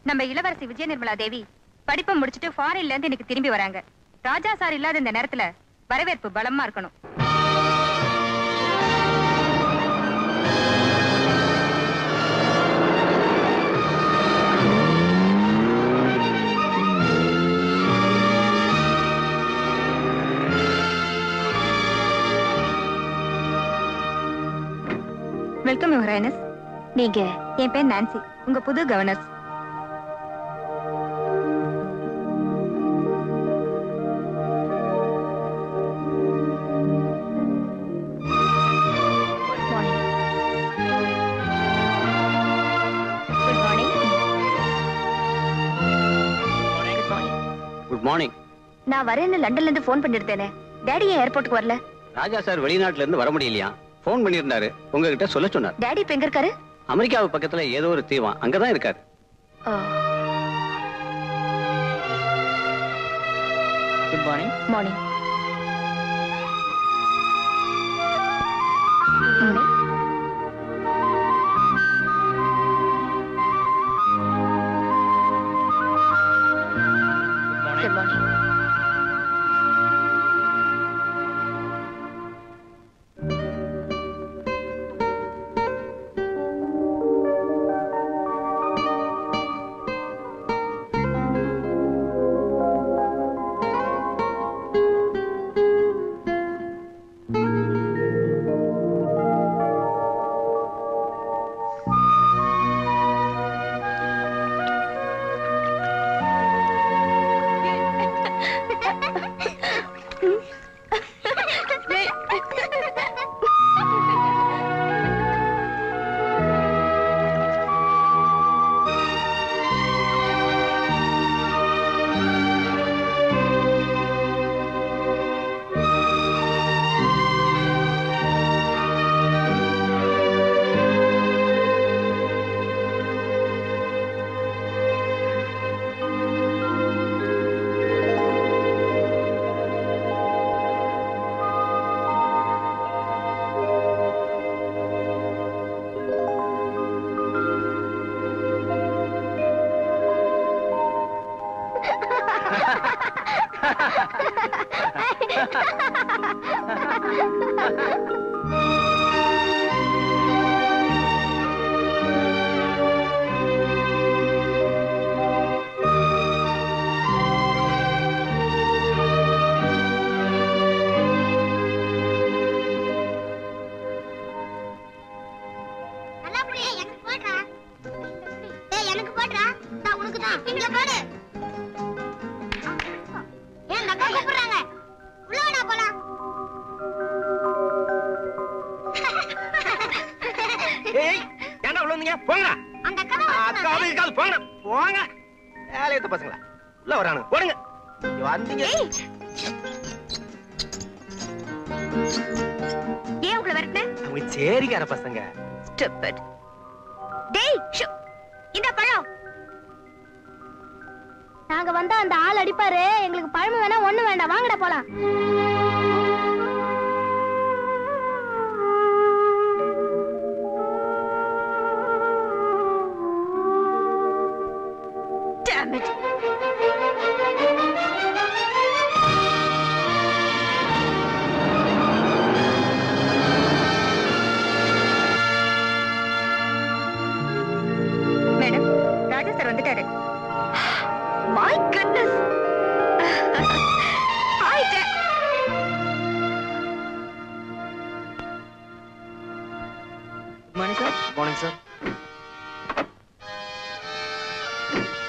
நம்ம இளவரசி விஜய நிர்மலா தேவி படிப்பை முடிச்சிட்டு ஃபாரின்ல இருந்து இன்னைக்கு திரும்பி வராங்க. ராஜா சார் இல்லாத இந்த நேரத்துல வரவேற்பு பலமா இருக்கணும். Welcome your highness. நீங்க? என் பேர் நான்சி, உங்க புது கவர்னர்ஸ். Good morning. நான் வரேன்னு லண்டன்ல இருந்து போன் பண்ணிருந்தேனே, டாடி ஏன் ஏர்போர்ட்டுக்கு வரல? ராஜா சார் வெளிநாட்டுல இருந்து வர முடியலையா, போன் பண்ணிருந்தாரு, உங்ககிட்ட சொல்ல சொன்னார். டாடி இப்ப எங்க இருக்காரு? அமெரிக்காவு பக்கத்துல ஏதோ ஒரு தீவான், அங்கதான் இருக்காரு. Good morning. மார்னிங். நாங்க வந்தா அந்த ஆள் அடிப்பாரு, எங்களுக்கு பழம் வேணா ஒண்ணு வேண்டாம், வாங்கடா போலாம். மேடம், ராஜா சார் வந்துட்டாரு. My goodness. Hi, Dad. Good morning, sir. Good morning, sir.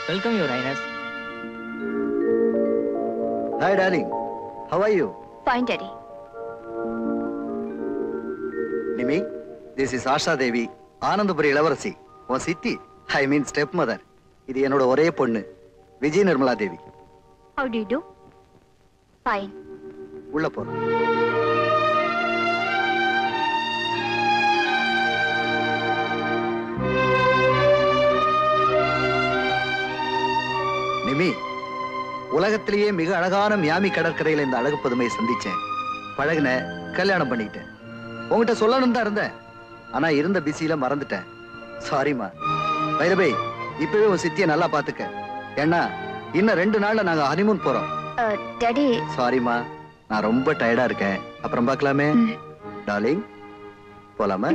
Welcome, Your Highness. Hi, darling. How are you? Fine, Daddy. Nimi, this is Asha Devi, Anandapuri இளவரசி, உன் சித்தி, I mean stepmother. இது என்னோட ஒரே பொண்ணு, Vijaya Nirmala Devi. How do you do? Fine. உள்ள போறோம். நிமி, உலகத்திலேயே மிக அழகான மியாமி கடற்கரையில இந்த அழகு பதுமையை சந்திச்சேன். பழகுன, கல்யாணம் பண்ணிட்டேன். உங்ககிட்ட சொல்லணும் தான் இருந்தேன், ஆனா இருந்த பிஸியில மறந்துட்டேன். சாரிமா. பை த வே, இப்பவே உன் சித்தியை நல்லா பாத்துக்க. ஏன்னா இன்னும் 2 நாள்ல நாங்க ஹனிமூன் போறோம். டாடி சாரிமா, நான் ரொம்ப டயர்டா இருக்கேன். அப்புறம் பார்க்கலாமே டார்லிங், போலாமா?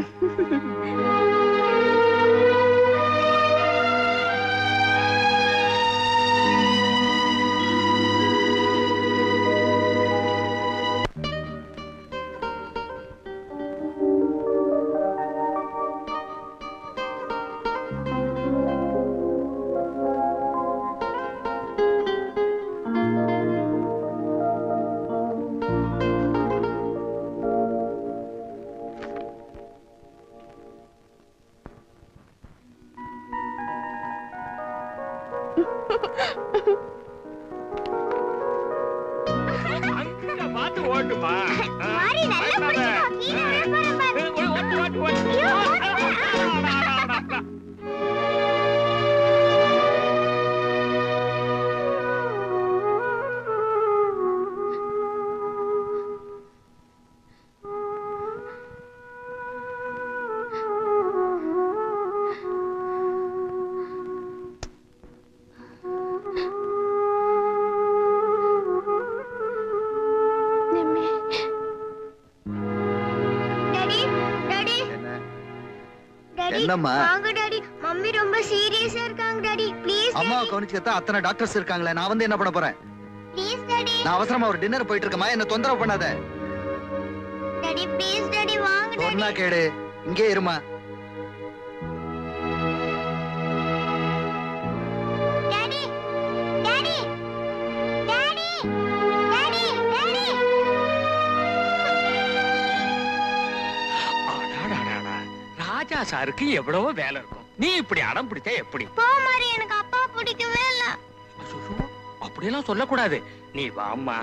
என்னம்மா? வாங்க டாடி, மம்மி ரொம்ப சீரியஸா இருக்காங்க டாடி. ப்ளீஸ் அம்மா கவனிச்சுக்கத்தான் அத்தனை டாக்டர்ஸ் இருக்காங்களே, நான் வந்து என்ன பண்ண போறேன்? Please daddy. நான் அவசரமா ஒரு டின்னர் போயிட்டு இருக்கேமா, என்ன தொந்தரவு பண்ணாத. டாடி ப்ளீஸ் டாடி, வாங்க டாடி. சொன்னா கேடு, இங்கே இருமா. Daddy daddy daddy daddy daddy. Raja சாருக்கு எவ்வளவோ வேலை இருக்கும், நீ இப்படி அடம் பிடிச்சா எப்படி? போ மாதிரி, எனக்கு அப்பா பிடிக்கவே இல்ல. அப்படியெல்லாம் சொல்லக்கூடாது, நீ வாம்மா.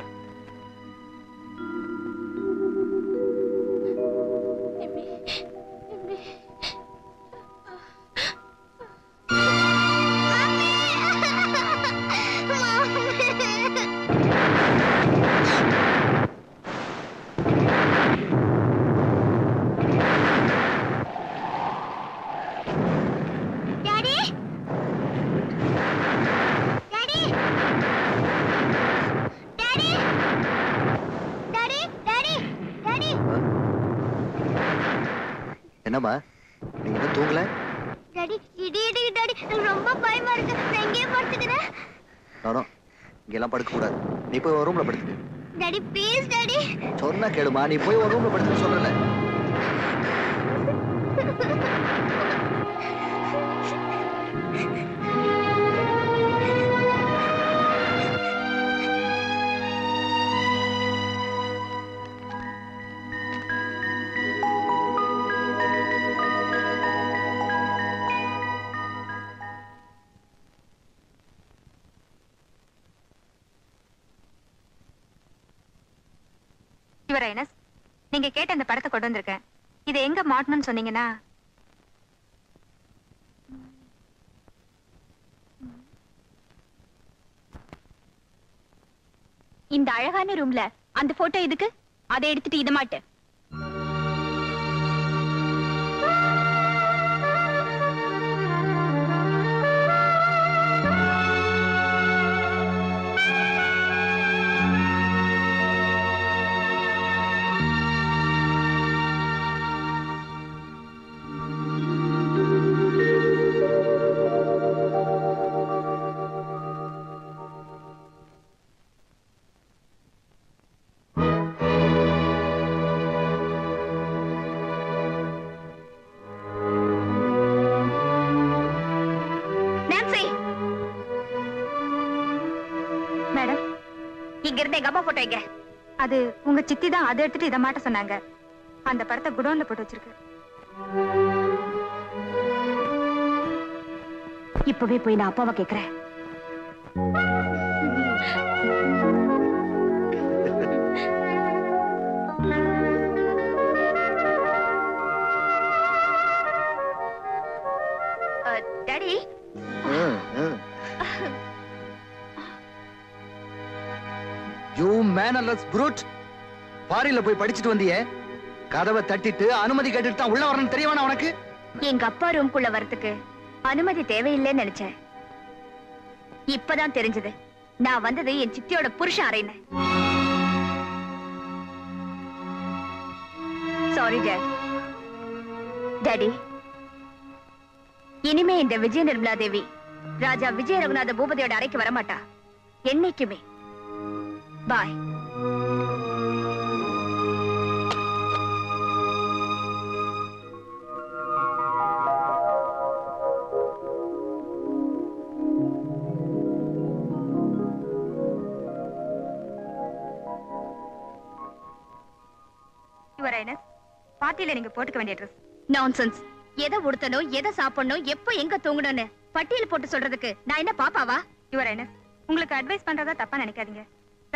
என்னம்மா, நீங்க இன்னும் தூங்கல? டாடி இடி இடி டாடி, எனக்கு ரொம்ப பயமா இருக்கு. நான் இங்கே படுத்துக்கிறேன். நானோ இங்க எல்லாம் படுக்க கூடாது, நீ போய் ஒரு ரூம்ல படுத்துக்க. Daddy please daddy. சொன்னா கேளுமா, நீ போய் ஒரு ரூம்ல படுத்துக்க சொல்றல. யுவர் ஹைனஸ், நீங்க கேட்ட அந்த படத்தை கொண்டு வந்திருக்கேன். இதை எங்க மாட்டணும்னு சொன்னீங்கன்னா இந்த அழகான ரூம்ல அந்த போட்டோ எதுக்கு? அதை எடுத்துட்டு இத மாட்டு. மேடம், இங்க இருந்த எங்க அம்மா போட்டோ எங்க? அது உங்க சித்தி தான் அதை எடுத்துட்டு இதை மாட்ட சொன்னாங்க. அந்த படத்தை குடோன்ல போட்டு வச்சிருக்கு. இப்பவே போய் நான் அப்பாவை கேக்குறேன். டாடி, யூ மேனர்லெஸ் ப்ரூட், ஃபாரின்ல போய் படிச்சிட்டு வந்தியே, கதவை தட்டிட்டு அனுமதி கேட்டுட்டு தான் உள்ள வரணும்னு தெரியவானா உனக்கு? எங்க அப்பா ரூம்குள்ள வரதுக்கு அனுமதி தேவையில்லைன்னு நினைச்சேன். இப்பதான் தெரிஞ்சது நான் வந்தது என் சித்தியோட புருஷன் அறையின. Sorry daddy. இனிமே இந்த விஜய நிர்மலா தேவி ராஜா விஜய ரகுநாத பூபதியோட அறைக்கு வரமாட்டா, என்னைக்குமே. பாய். பார்ட்டியில நீங்க போட்டுக்க வேண்டிய ட்ரெஸ். நான்சென்ஸ். எதை உடுத்தணும், எதை சாப்பிடணும், எப்ப எங்க தூங்கணும்னு பட்டியல் போட்டு சொல்றதுக்கு நான் என்ன பாப்பாவா? யுவர் ஹைனஸ், உங்களுக்கு அட்வைஸ் பண்றதா தப்பா நினைக்காதீங்க.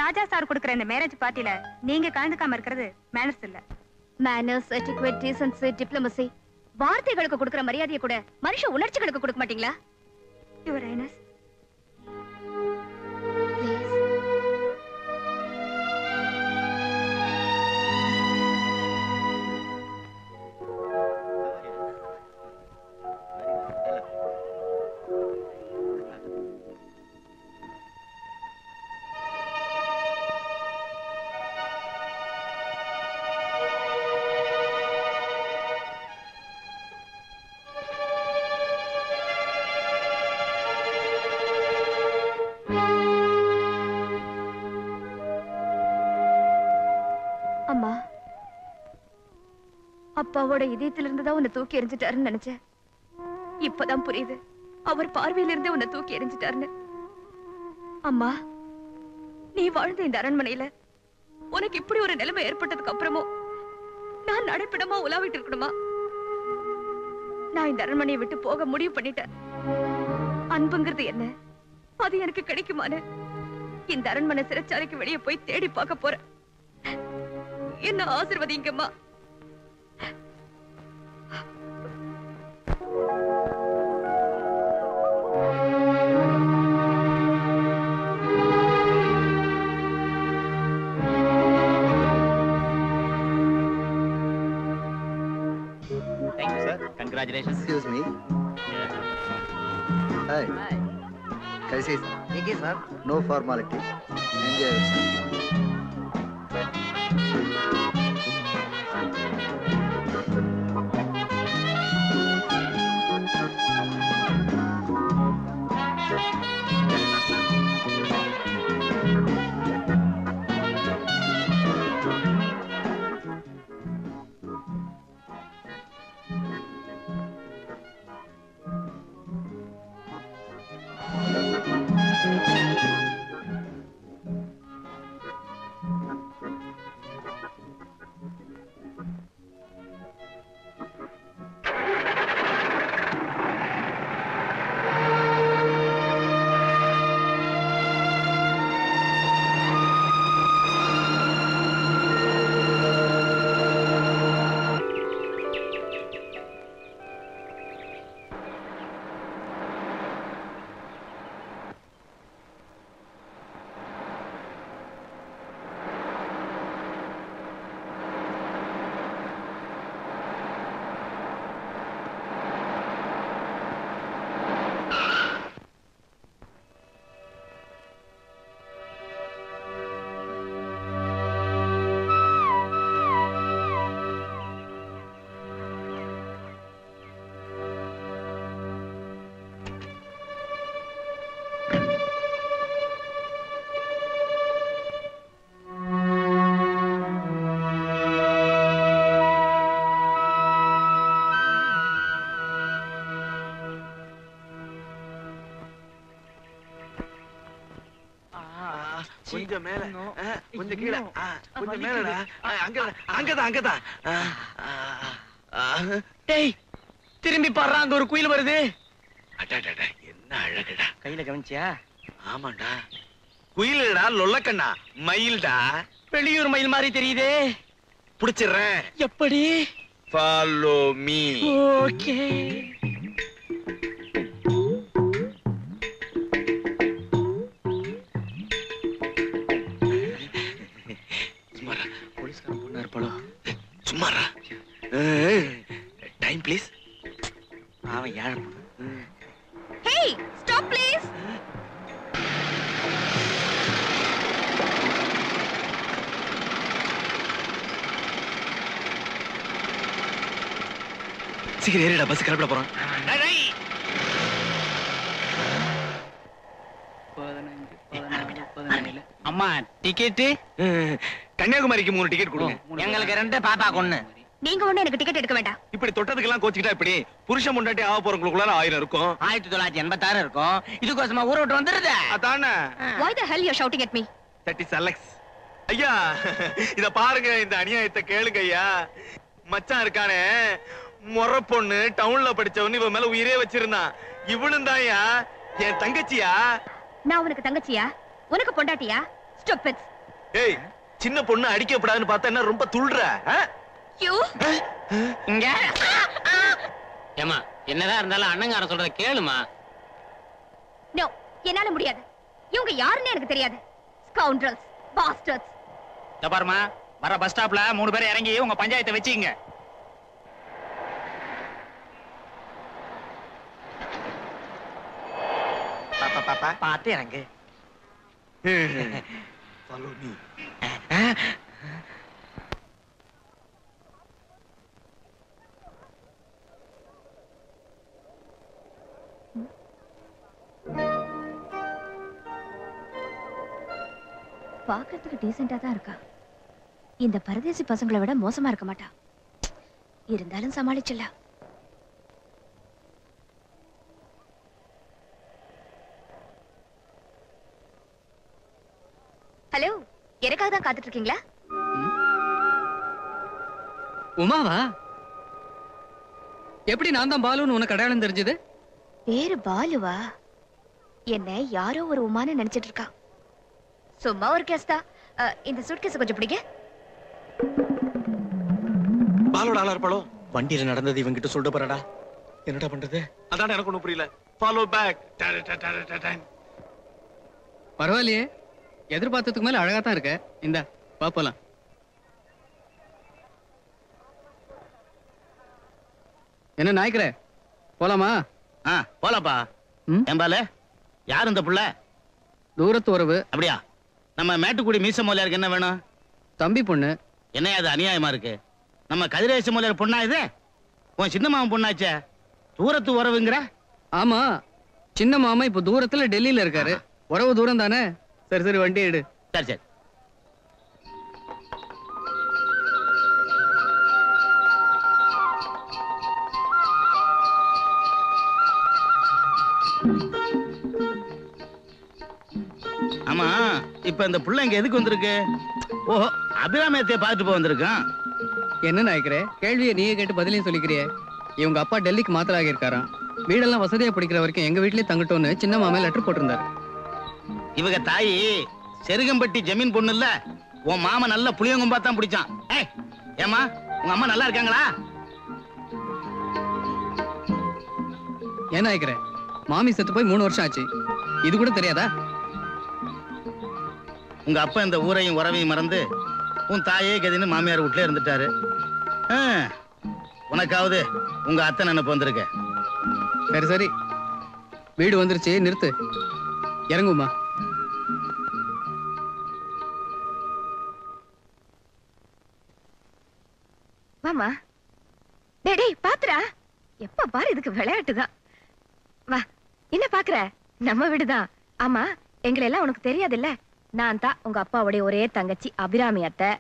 ராஜா சார் கொடுக்கிற இந்த மேரேஜ் பார்ட்டில நீங்க கலந்துக்காம இருக்கிறது மேனர்ஸ் இல்ல. மேனர்ஸ், எட்டிக்வெட், டீசன்சி, டிப்ளமசி, வார்த்தைகளுக்கு கொடுக்கிற மரியாதையை கூட மனுஷ உணர்ச்சிகளுக்கு கொடுக்க மாட்டீங்களா? யுவர் ஹைனஸ் அப்பாவோட இதயத்துல இருந்துதான் உன்னை தூக்கி எறிஞ்சிட்டாருன்னு நினைச்சேன். இப்பதான் புரியுது அவர் பார்வையில இருந்தே உன்னை தூக்கி எறிஞ்சிட்டாருன்னு. அம்மா, நீ வாழ்ந்த இந்த அரண்மனையில உனக்கு இப்படி ஒரு நிலைமை ஏற்பட்டதுக்கு அப்புறமும் நான் நடைப்பிடமா உலாவிட்டு இருக்கணுமா? நான் இந்த அரண்மனையை விட்டு போக முடிவு பண்ணிட்டேன். அன்புங்கிறது என்ன, அது எனக்கு கிடைக்குமான்னு இந்த அரண்மனை சிறைச்சாலைக்கு வெளியே போய் தேடி பார்க்க போறேன். என்ன ஆசீர்வதிங்கம்மா. Thank you, sir. Congratulations. Excuse me. Hi. कैसे? ठीक है sir. No formality. Enjoy yourself. கொஞ்சம் மேல, கொஞ்சம் கீழே, கொஞ்சம் மேலடா. அங்கதான் அங்கதான். டேய், திரும்பி பாரு, அங்க ஒரு குயில் வருது. அடடடா, என்ன அழகுடா. கையில கவனிச்சியா? ஆமாண்டா, குயிலடா, லொல்லக்கண்ணா, மயில்டா. வெளியூர் மயில் மாதிரி தெரியுதே. புடிச்சிடுறேன். எப்படி? Follow me. ஓகே. சும்மாரா. Time please. அவன் ஏழை. சீக்கிரம் ஏறிடா, பஸ் கிளப்பிட போறான். அம்மா டிக்கெட்டு கன்னியாகுமரிக்கு 3 டிக்கெட் கொடுங்க. எங்களுக்கு 2 பாப்பா கொன்னு. நீங்க ஒண்ணு எனக்கு டிக்கெட் எடுக்க வேண்டாம். இப்படி தொட்டதுக்கெல்லாம் கோச்சிக்கிட்டா இப்படி புருஷன் முன்னாடி ஆக போறவங்களுக்குள்ள 1000 இருக்கும். 1986 இருக்கும். இதுக்கோசமா ஊரை விட்டு வந்துருது. அதானே. Why the hell you're shouting at me? That is Alex. ஐயா இத பாருங்க, இந்த அநியாயத்தை கேளுங்க ஐயா. மச்சான் இருக்கானே முறை பொண்ணு, டவுன்ல படிச்சவனு இவன் மேல உயிரே வச்சிருந்தான். இவளும் தான்யா என் தங்கச்சியா. நான் உனக்கு தங்கச்சியா? உனக்கு பொண்டாட்டியா? ஸ்டூபிட்ஸ். ஏய், சின்ன பொண்ணு அடிக்கப்படாதுன்னு பார்த்தா என்ன ரொம்ப துள்ளுற? யூ இங்க ஏமா என்னதான் இருந்தாலும் அண்ணங்காரன் சொல்றத கேளுமா. நோ, என்னால முடியாது. இவங்க யாருன்னு எனக்கு தெரியாது. ஸ்கவுண்டரல்ஸ், பாஸ்டர்ட்ஸ். பாருமா, வர பஸ் ஸ்டாப்ல 3 பேரை இறங்கி உங்க பஞ்சாயத்தை வச்சுங்க. பாத்து இறங்கு. Follow me. பாக்கிறதுக்கு டீசென்ட்டா தான் இருக்கா. இந்த பரதேசி பசங்களை விட மோசமா இருக்க மாட்டா. இருந்தாலும் சமாளிச்சிடலாம். ஹலோ, எனக்காக தான் காத்துட்டு இருக்கீங்களா? உமாவா? எப்படி நான் தான் பாலுன்னு உனக்கு அடையாளம் தெரிஞ்சது? பேரு பாலுவா? என்ன யாரோ ஒரு உமான்னு நினைச்சிட்டு இருக்கா. சும்மா ஒரு கேஸ் தான். இந்த சூட்கேஸ் கொஞ்சம் பிடிங்க. பாலோட ஆளா இருப்பாளோ? வண்டியில நடந்தது இவங்கிட்ட சொல்லிட்டு போறடா. என்னடா பண்றது? அதான் எனக்கு ஒண்ணும் புரியல. Follow back. பரவாயில்லையே, எதிர்பார்த்ததுக்கு மேல அழகா தான் இருக்க. இந்த பாப்பலாம். என்ன நாய்க்கிற? போலாமா? போலாப்பா. ஏம்பால, யார் இந்த புள்ள? தூரத்து உறவு. அப்படியா? நம்ம மேட்டுக்குடி மீச மொழியாருக்கு என்ன வேணும்? தம்பி பொண்ணு. என்ன அது அநியாயமா இருக்கு? நம்ம கதிரேச மொழியார் பொண்ணா இது? உன் சின்ன மாமன் பொண்ணாச்சே, தூரத்து உறவுங்கிற? ஆமா, சின்ன மாமா இப்ப தூரத்துல டெல்லியில இருக்காரு. உறவு தூரம் தானே. சரி சரி, வண்டி எடு. சரி சரி. ஆமா, இப்ப இந்த புள்ள இங்க எதுக்கு வந்திருக்கு? ஓஹோ, அபிராமியத்தை பார்த்துட்டு போய் வந்திருக்கான். என்ன நாய்க்கிற? கேள்வியை நீயே கேட்டு பதிலையும் சொல்லிக்கிறியே. இவங்க அப்பா டெல்லிக்கு மாத்திராகி இருக்காராம். வீடெல்லாம் வசதியா பிடிக்கிற வரைக்கும் எங்க வீட்லயே தங்கட்டோன்னு சின்ன மாமே லெட்டர் போட்டிருந்தாரு. இவங்க தாயி செருகம்பட்டி ஜமீன் பொண்ணு இல்ல, உன் மாமா நல்ல புளியங்கும்பா தான் பிடிச்சான். ஏய் ஏமா, உங்க அம்மா நல்லா இருக்காங்களா? ஏன் நாய்க்கிற? மாமி செத்து போய் 3 வருஷம் ஆச்சு. இது கூட தெரியாதா? உங்க அப்பா இந்த ஊரையும் உறவையும் மறந்து உன் தாயே கதின்னு மாமியார் வீட்டுல இருந்துட்டாரு. உனக்காவது உங்க அத்தை நினைப்பு வந்திருக்க. சரி சரி, வீடு வந்துருச்சு, நிறுத்து. இறங்குமா. வாமா. டேடி பாத்துறா. எப்ப பாரு இதுக்கு விளையாட்டுதான். வா, என்ன பாக்குற? நம்ம வீடுதான். ஆமா, எங்களை எல்லாம் உனக்கு தெரியாது இல்ல? நான் தான் உங்க அப்பாவுடைய ஒரே தங்கச்சி அபிராமி அத்தை.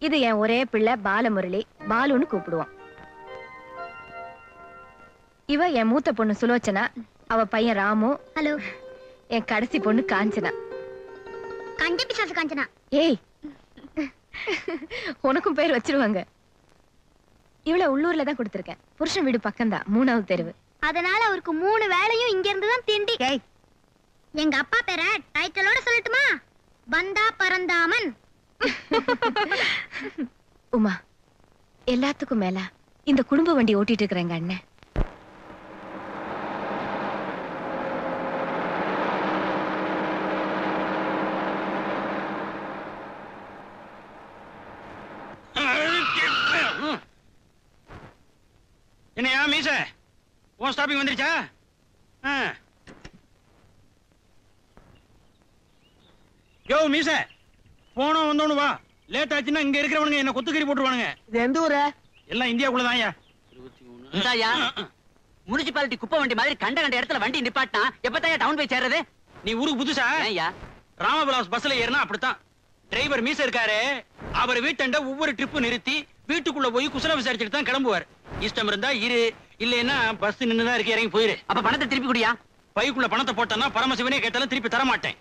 இது என் ஒரே பிள்ளை பாலமுரளி. பாலுன்னு கூப்பிடுவோம். இவ என் மூத்த பொண்ணு சுலோச்சனா. அவ பையன் ராமு. ஹலோ. என் கடைசி பொண்ணு காஞ்சனா. கண்ட பிசாசு காஞ்சனா. ஏய், உனக்கும் பேர் வச்சிருவாங்க. இவள உள்ளூர்ல தான் கொடுத்திருக்கேன். புருஷன் வீடு பக்கம்தான், 3வது தெருவு. அதனால அவருக்கு 3 வேளையும் இங்க இருந்து தான் திண்டி. எங்க அப்பா பேரை டைட்டிலோட சொல்லட்டுமா? பந்தா பரந்தாமன். உமா, எல்லாத்துக்கும் மேல இந்த குடும்ப வண்டி ஓட்டிட்டு இருக்கிறேங்க அண்ணன். என்னையா மீச, உன் ஸ்டாப்பிங் வந்துருச்சா? யோ மீச, போனோம் வந்தோன்னு வா. லேட் ஆச்சுன்னா இங்க இருக்கிறவனுங்க என்ன கொத்துக்கறி போட்டுருவானுங்க. இது எந்த ஊரு? எல்லாம் இந்தியாக்குள்ளதான். 21 இந்தாயா முனிசிபாலிட்டி குப்பை வண்டி மாதிரி கண்ட கண்ட இடத்துல வண்டி நிப்பாட்டினா எப்பதான் டவுன் போய் சேர்றது? நீ ஊருக்கு புதுசா? ஐயா ராமபிலாஸ் பஸ்ல ஏறினா அப்படித்தான். டிரைவர் மீச இருக்காரு, அவர் வீட்டண்ட ஒவ்வொரு ட்ரிப்பு நிறுத்தி வீட்டுக்குள்ள போய் குசல விசாரிச்சுட்டு தான் கிளம்புவார். இஷ்டம் இருந்தா இரு, இல்லைன்னா பஸ் நின்னுதான் இருக்கு, இறங்கி போயிரு. அப்ப பணத்தை திருப்பி குடியா. பைக்குள்ள பணத்தை போட்டனா பரமசிவனே கேட்டாலும் திருப்பி தர மாட்டேன்.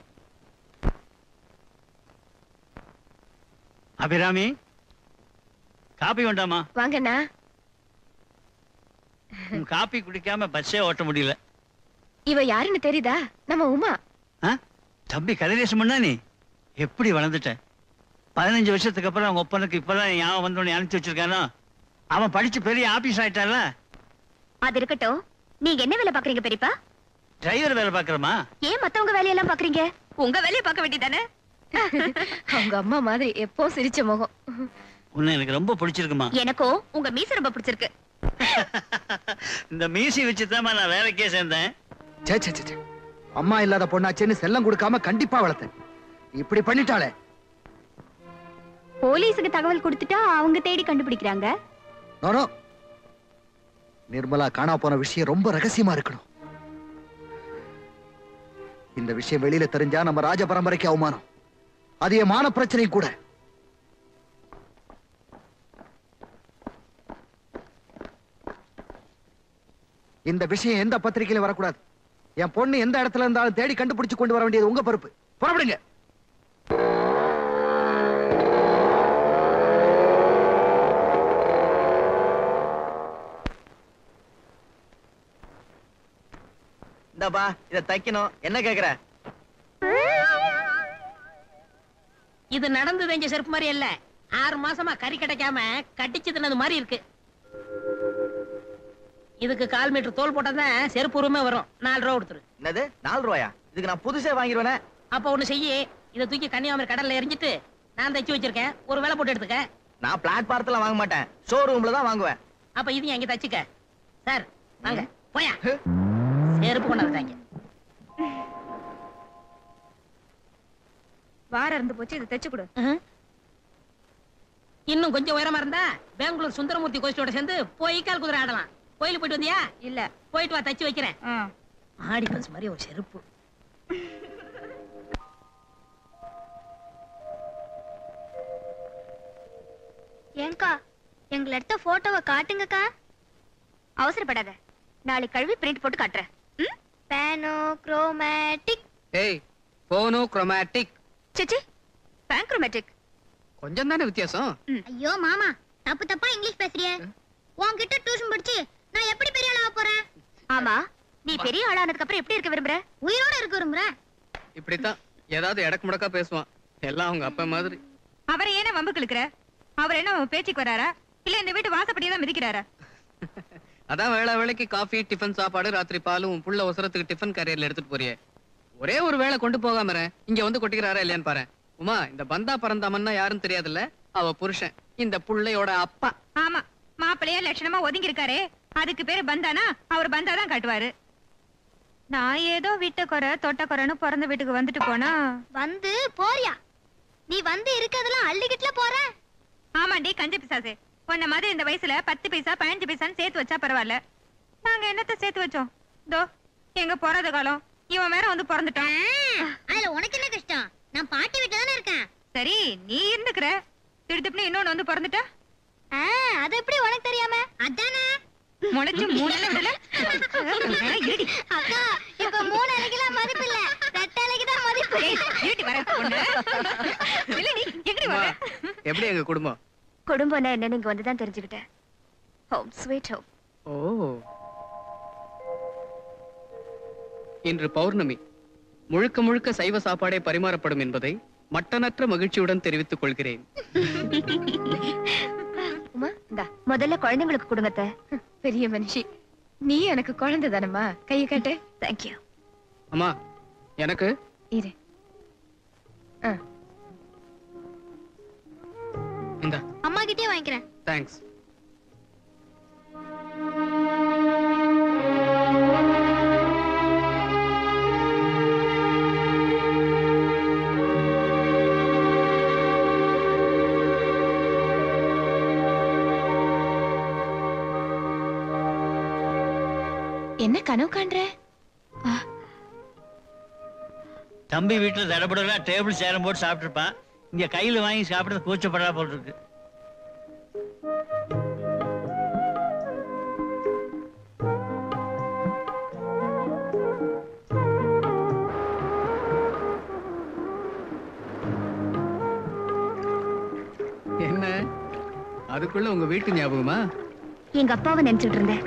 அபிராமி, காப்பி வேண்டாமா? வாங்கண்ணா. காப்பி குடிக்காம பஸ்ஸே ஓட்ட முடியல. இவ யாருன்னு தெரியுதா? நம்ம உமா. தம்பி கதிரேசன் பண்ணா நீ எப்படி வளர்ந்துட்ட? 15 வருஷத்துக்கு அப்புறம் அவங்க ஒப்பனுக்கு இப்பதான் ஞாபகம் வந்தோன்னு அனுப்பிச்சு வச்சிருக்கானோ. அவன் படிச்சு பெரிய ஆபீஸ் ஆயிட்டால. அது இருக்கட்டும், நீங்க என்ன வேலை பாக்குறீங்க பெரியப்பா? டிரைவர் வேலை பாக்குறமா? ஏன் மத்தவங்க வேலையெல்லாம் பாக்குறீங்க? உங்க வேலையை பார்க்க வேண்டியதானே? அவங்க அம்மா மாதிரி எப்போ சிரிச்ச முகம். உன்னை எனக்கு ரொம்ப பிடிச்சிருக்குமா? எனக்கும் உங்க மீசை ரொம்ப பிடிச்சிருக்கு. இந்த மீசி வச்சுதான் நான் வேலைக்கே சேர்ந்தேன். அம்மா இல்லாத பொண்ணாச்சேன்னு செல்லம் கொடுக்காம கண்டிப்பா வளர்த்தேன். இப்படி பண்ணிட்டாளே. போலீஸுக்கு தகவல் கொடுத்துட்டா அவங்க தேடி கண்டுபிடிக்கிறாங்க. நிர்மலா காணா போன விஷயம் ரொம்ப ரகசியமா இருக்கணும். இந்த விஷயம் வெளியில தெரிஞ்சா நம்ம ராஜ பரம்பரைக்கு அவமானம். அது என் மான பிரச்சனை கூட. இந்த விஷயம் எந்த பத்திரிகையில வரக்கூடாது. என் பொண்ணு எந்த இடத்துல இருந்தாலும் தேடி கண்டுபிடிச்சு கொண்டு வர வேண்டியது உங்க பொறுப்பு. புறப்படுங்க. இந்தப்பா இத தைக்கணும். என்ன கேக்குற? இது நடந்து தெரிஞ்ச செருப்பு மாதிரி இல்ல. 6 மாசமா கறி கிடைக்காம கட்டிச்சு தின்னது மாதிரி இருக்கு. இதுக்கு 1/4 மீட்டர் தோல் போட்டதான் செருப்பு உரிமை வரும். 4 ரூபா கொடுத்துரு. என்னது 4 ரூபாயா? இதுக்கு நான் புதுசே வாங்கிடுவேனே. அப்ப ஒண்ணு செய்யி, இதை தூக்கி கன்னியாகுமரி கடல்ல எரிஞ்சிட்டு நான் தைச்சு வச்சிருக்கேன், ஒரு வேலை போட்டு எடுத்துக்க. நான் பிளாட்பாரத்துல வாங்க மாட்டேன், ஷோரூம்ல தான் வாங்குவேன். அப்ப இது அங்க தச்சுக்க. சார் வாங்க போயா. செருப்பு கொண்டாந்துட்டாங்க. வாரம் இருந்து போச்சு, இதை தைச்சு கொடு. இன்னும் கொஞ்சம் உயரமா இருந்தா பெங்களூர் சுந்தரமூர்த்தி கோஷ்டியோட சேர்ந்து போய் கால் குதிரை ஆடலாம். கோயிலுக்கு போயிட்டு வந்தியா? இல்ல. போயிட்டு வா, தச்சு வைக்கிறேன். ஆடி பஸ் மாதிரி ஒரு செருப்பு. ஏங்கா எங்களை எடுத்த போட்டோவை காட்டுங்கக்கா. அவசரப்படாத, நாளை கழுவி பிரிண்ட் போட்டு காட்டுறேன். பேனோ குரோமேட்டிக். ஏய், போனோ குரோமேட்டிக். சிச்சி, பேங்க்ரோமேட்டிக். கொஞ்சம் தானே வித்தியாசம். ஐயோ மாமா, தப்பு தப்பா இங்கிலீஷ் பேசுறியே. உன்கிட்ட டியூஷன் படிச்சு நான் எப்படி பெரிய ஆளா போறேன்? ஆமா, நீ பெரிய ஆளானதுக்கு அப்புறம் எப்படி இருக்க விரும்புற? உயிரோட இருக்க விரும்புறேன். இப்படித்தான் ஏதாவது எடக்கு முடக்கா பேசுவான். எல்லாம் அவங்க அப்பா மாதிரி. அவரை ஏன வம்பு கிழக்குற? அவர் என்ன பேச்சுக்கு வராரா, இல்ல இந்த வீட்டு வாசப்படியே தான் மிதிக்கிறாரா? அதான் வேளை வேளைக்கு காஃபி, டிஃபன் சாப்பாடு, ராத்திரி பாலும் புள்ள அவசரத்துக்கு டிஃபன் கேரியர்ல எடுத்துட்டு போறியே. ஒரே ஒரு வேளை கொண்டு போகாம இங்க வந்து கொட்டிக்கிறாரா இல்லையான்னு பாரு. உமா, இந்த பந்தா பறந்தாமன்னா யாருன்னு தெரியாதுல்ல, அவ புருஷன், இந்த புள்ளையோட அப்பா. ஆமா, மாப்பிள்ளையா லட்சணமா ஒதுங்கி இருக்காரு. அதுக்கு பேரு பந்தானா? அவர் பந்தாதான் காட்டுவாரு. நான் ஏதோ வீட்ட குறை தொட்ட குறைன்னு பிறந்த வீட்டுக்கு வந்துட்டு போனா வந்து போறியா? நீ வந்து இருக்கதெல்லாம் அள்ளிக்கிட்டுல போற. ஆமாண்டி கஞ்ச பிசாசு, உன்ன மாதிரி இந்த வயசுல 10 பைசா 15 பைசான்னு சேர்த்து வச்சா பரவாயில்ல. நாங்க என்னத்த சேர்த்து வச்சோம்? தோ எங்க பிறந்த காலம் இவன் வேற வந்து பிறந்துட்டான். அதுல உனக்கு என்ன கஷ்டம்? நான் பாட்டி வீட்டுல தானே இருக்கேன். சரி, நீ இருந்துக்கிற, திடுத்துப்புன்னு இன்னொன்னு வந்து பிறந்துட்டா. அது எப்படி உனக்கு தெரியாம? அதானே முளைச்சு 3 விடல. அக்கா, இப்ப 3 அலைக்குலாம் மதிப்பு இல்ல, 2 அலைக்கு தான் மதிப்பு. இருட்டி வர பொண்ணு. இல்ல நீ எங்கடி வர? எப்படி எங்க குடும்பம்? குடும்பம்னா என்ன நீங்க வந்து தான் தெரிஞ்சுக்கிட்டேன். Home sweet home. ஓ, இன்று பௌர்ணமி. முழுக்க முழுக்க சைவ சாப்பாடே பரிமாறப்படும் என்பதை மட்டனற்ற மகிழ்ச்சியுடன் தெரிவித்துக் கொள்கிறேன். உமா, இந்தா முதல்ல குழந்தைங்களுக்கு கொடுங்கத்த. பெரிய மனுஷி நீ, எனக்கு குழந்தை தானம்மா. கையை காட்டு. தேங்க்யூ. அம்மா, எனக்கு இரு. இந்தா. அம்மா கிட்டே வாங்கிக்கிறேன். தேங்க்ஸ். என்ன கனவு காண்ற? தம்பி வீட்டுல தடபடலா டேபிள் சேரம் போட்டு சாப்பிட்டுருப்பான். இங்க கையில வாங்கி சாப்பிடுறது கூச்சப்படா போல் இருக்கு. என்ன அதுக்குள்ள உங்க வீட்டு ஞாபகமா? எங்க அப்பாவை நினைச்சிட்டு இருந்தேன்.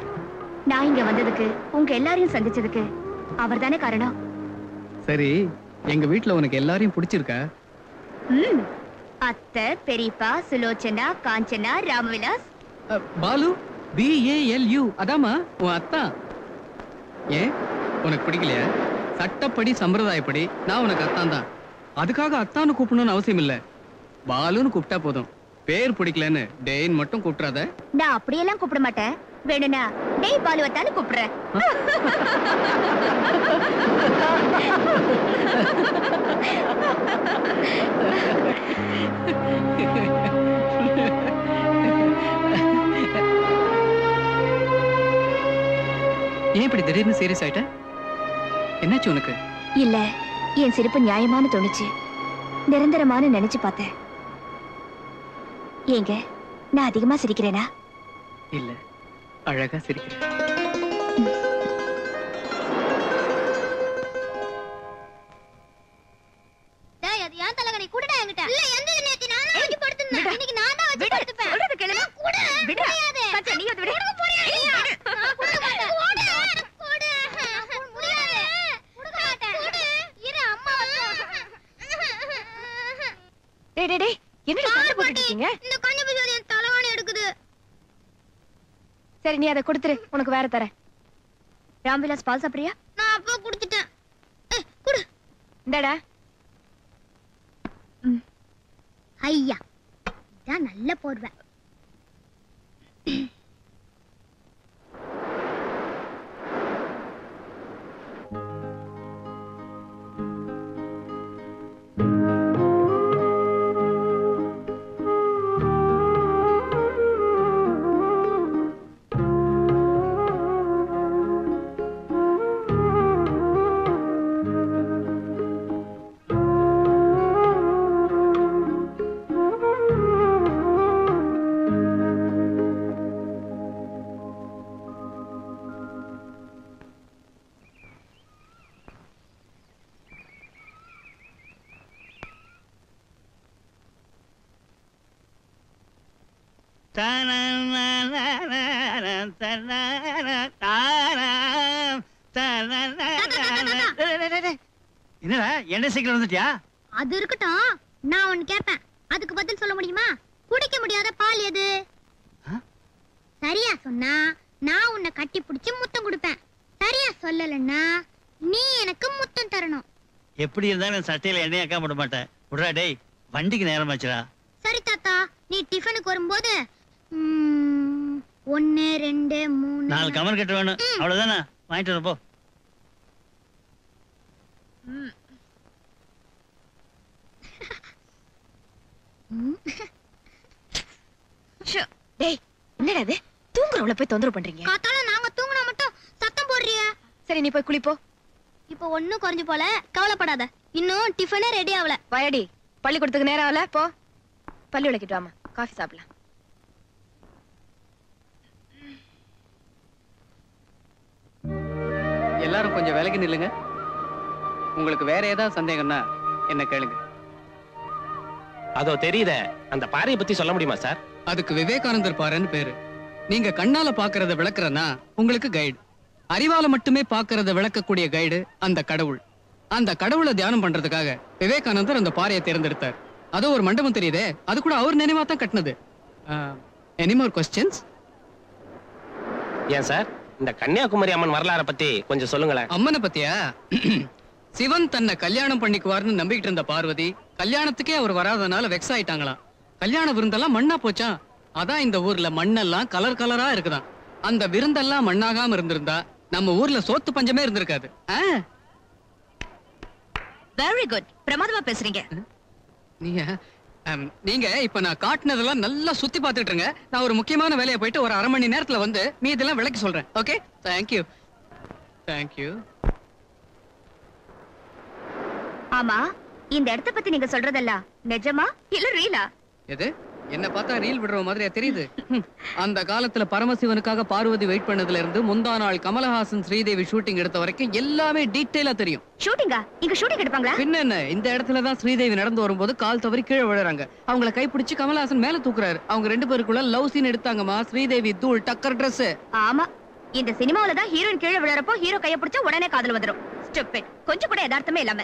நான் இங்க வந்ததுக்கு, உங்க எல்லாரையும் சந்திச்சதுக்கு அவர் தானே காரணம். சரி, எங்க வீட்டுல உனக்கு எல்லாரையும் பிடிச்சிருக்கா? அத்தை, பெரியப்பா, சுலோச்சனா, காஞ்சனா, ராமவிலாஸ். பாலு, BALU, அதாமா உன் அத்தா. ஏன் உனக்கு பிடிக்கலையா? சட்டப்படி சம்பிரதாயப்படி நான் உனக்கு அத்தான் தான். அதுக்காக அத்தான்னு கூப்பிடணும்னு அவசியம் இல்ல. பாலுன்னு கூப்பிட்டா போதும். பேர் பிடிக்கலன்னு டேன்னு மட்டும் கூப்பிடாத. நான் அப்படியெல்லாம் கூப்பிட மாட்டேன். வேணும்னா டேய் பாலுவத்தான்னு கூப்பிடுறேன். ஏன் இப்படி திடீர்னு சீரியஸ் ஆயிட்ட? என்னாச்சு உனக்கு? இல்ல, என் சிரிப்பு நியாயமான தோணுச்சு. நிரந்தரமான நினைச்சு பார்த்தேன். ஏங்க, நான் அதிகமா சிரிக்கிறேனா? இல்ல, அழகா சிரிக்கிறேன். டேய், அது ஏன் தலகணி குடுடா என்கிட்ட. இல்ல, எந்த நேத்தி நான் தான் வச்சு படுத்துறேன். இன்னைக்கு நான் தான் வச்சு படுத்துப்பேன். சொல்றது கேளு. குடு. விடு. சச்சா, நீ அது விடு. குடுக்க போறியா? நான் குடுக்க மாட்டேன். குடு. குடு. முடியாது. குடுக்க மாட்டேன். குடு. இரு, அம்மா வந்து. டேய் டேய் டேய், என்னடா சண்டை போட்டுட்டு இருக்கீங்க? இந்த கண்ணு பிசாதி என் தலகாணி எடுக்குது. சரி, நீ அதை கொடுத்துரு, உனக்கு வேற தரேன். ராம்விலாஸ் பால் சாப்பிடுறியா? நான் அப்போ குடிச்சிட்டேன். குடு. இந்தடா. ஐயா, இதான் நல்ல போர்வை. என்னடா என்ன சீக்கிரம் வந்துட்டியா? அது இருக்கட்டும், நான் ஒன்னு கேட்பேன். அதுக்கு பதில் சொல்ல முடியுமா? குடிக்க முடியாத பால் எது? சரியா சொன்னா நான் உன்னை கட்டி பிடிச்சு முத்தம் கொடுப்பேன். சரியா சொல்லலன்னா நீ எனக்கு முத்தம் தரணும். எப்படி இருந்தாலும் சட்டையில எண்ணெய் அக்கா போட மாட்டேன். விடுறா டேய், வண்டிக்கு நேரம் ஆச்சுடா. சரி தாத்தா, நீ டிஃபனுக்கு வரும்போது 1 2 3 4 கமர் கட்ட வேணும். அவ்வளவுதானே, வாங்கிட்டு வரப்போ. டேய், என்னடா இது? தூங்குறவள போய் தொந்தரவு பண்றீங்க. காத்தால நாங்க தூங்குனா மட்டும் சத்தம் போடுறிய. சரி, நீ போய் குளிப்போ. இப்போ ஒண்ணும் குறைஞ்சு போல, கவலைப்படாத. இன்னும் டிஃபனே ரெடி ஆகல. வயடி, பள்ளிக்கூடத்துக்கு நேரம் ஆகல. போ, பள்ளி விளக்கிட்டு வாமா, காஃபி சாப்பிடலாம். எல்லாரும் கொஞ்சம் விலகி நில்லுங்க. உங்களுக்கு வேற ஏதாவது சந்தேகம்னா என்ன கேளுங்க. அதோ தெரியுதே, அந்த பாறையை பத்தி சொல்ல முடியுமா சார்? அதுக்கு விவேகானந்தர் பாறைன்னு பேரு. நீங்க கண்ணால பாக்குறத விளக்குறனா உங்களுக்கு கைடு. அறிவால மட்டுமே பாக்குறத விளக்கக்கூடிய கைடு அந்த கடவுள். அந்த கடவுளை தியானம் பண்றதுக்காக விவேகானந்தர் அந்த பாறையை தேர்ந்தெடுத்தார். அதோ ஒரு மண்டபம் தெரியுதே, அது கூட அவர் நினைவா தான் கட்டினது. Any more questions? ஏன் சார், இந்த கன்னியாகுமரி அம்மன் வரலாறை பத்தி கொஞ்சம் சொல்லுங்களேன். அம்மனை பத்தியா? சிவன் தன்னை கல்யாணம் பண்ணிக்குவார்னு நம்பிக்கிட்டு இருந்த பார்வதி கல்யாணத்துக்கே அவர் வராதனால வெக்ஸ் ஆயிட்டாங்களாம். கல்யாண விருந்தெல்லாம் மண்ணா போச்சான். அதான் இந்த ஊர்ல மண்ணெல்லாம் கலர் கலரா இருக்குதான். அந்த விருந்தெல்லாம் மண்ணாகாம இருந்திருந்தா நம்ம ஊர்ல சோத்து பஞ்சமே இருந்திருக்காது. வெரி குட், பிரமாதமா பேசுறீங்க. நீங்க இப்ப நான் காட்டினதெல்லாம் நல்லா சுத்தி பாத்துட்டு இருங்க. நான் ஒரு முக்கியமான வேலையை போயிட்டு ஒரு 1/2 மணி நேரத்துல வந்து மீதெல்லாம் விளக்கி சொல்றேன். Okay, thank you. தேங்க்யூ. ஆமா, இந்த இடத்தை பத்தி நீங்க சொல்றதெல்லாம் நிஜமா இல்ல ரீலா? எது? என்ன பார்த்தா ரீல் விடுற மாதிரியா தெரியுது? அந்த காலத்துல பரமசிவனுக்காக பார்வதி வெயிட் பண்ணதுல இருந்து முந்தா நாள் கமலஹாசன் ஸ்ரீதேவி ஷூட்டிங் எடுத்த வரைக்கும் எல்லாமே டீடைலா தெரியும். ஷூட்டிங்கா? இங்க ஷூட்டிங் எடுப்பாங்களா? பின்ன என்ன, இந்த இடத்துல தான் ஸ்ரீதேவி நடந்து வரும்போது கால் தவறி கீழே விழுறாங்க. அவங்கள கைப்பிடிச்சு கமலஹாசன் மேல தூக்குறாரு. அவங்க 2 பேருக்குள்ள லவ் சீன் எடுத்தாங்கம்மா. ஸ்ரீதேவி தூள் டக்கர் Dress. ஆமா, இந்த சினிமாவில தான் ஹீரோயின் கீழே விழுறப்போ ஹீரோ கைய பிடிச்சா உடனே காதல் வந்துரும். ஸ்டூபிட். கொஞ்சம் கூட யதார்த்தமே இல்லாம.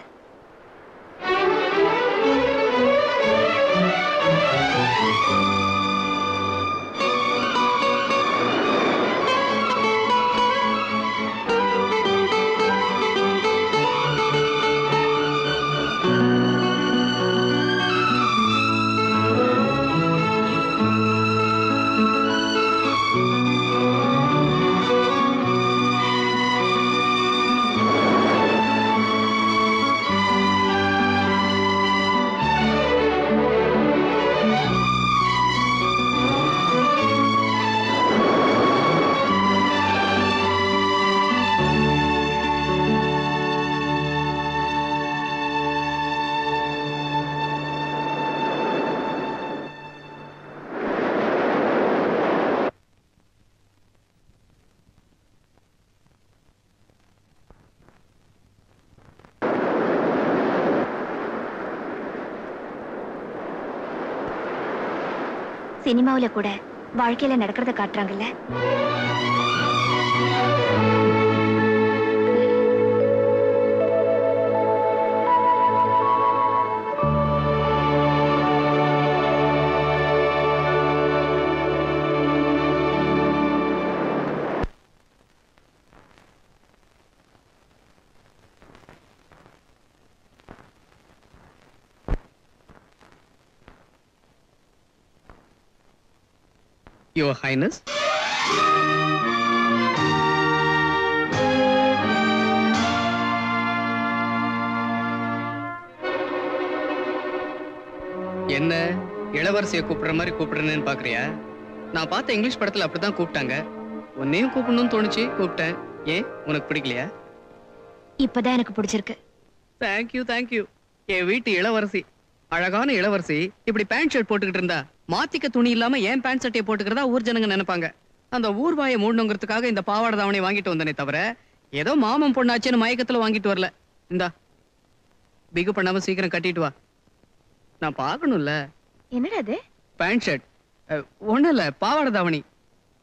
சினிமாவுல கூட வாழ்க்கையில நடக்கிறத காட்டுறாங்கல்ல. Your Highness. என்ன இளவரசியை கூப்பிடுற மாதிரி கூப்பிடுறேன்னு பாக்குறியா? நான் பார்த்த இங்கிலீஷ் படத்துல அப்படிதான் கூப்பிட்டாங்க. உன்னையும் கூப்பிடணும்னு தோணுச்சு, கூப்பிட்டேன். ஏன், உனக்கு பிடிக்கலையா? இப்பதான் எனக்கு பிடிச்சிருக்கு. Thank you thank you. என் வீட்டு இளவரசி, அழகான இளவரசி இப்படி பேண்ட் ஷர்ட் போட்டுக்கிட்டு இருந்தா மாத்திக்க துணி இல்லாம ஏன் பேண்ட் சட்டையை போட்டுக்கிறதா ஊர் ஜனங்க நினைப்பாங்க. அந்த ஊர் வாயை மூடணுங்கிறதுக்காக இந்த பாவாடை தாவணை வாங்கிட்டு வந்தனே தவிர ஏதோ மாமன் பொண்ணாச்சுன்னு மயக்கத்துல வாங்கிட்டு வரல. இந்தா, பிகு பண்ணாம சீக்கிரம் கட்டிட்டு வா, நான் பாக்கணும்ல. என்னடா அது? Pant shirt. ஒண்ணு இல்ல, பாவாடை தாவணி.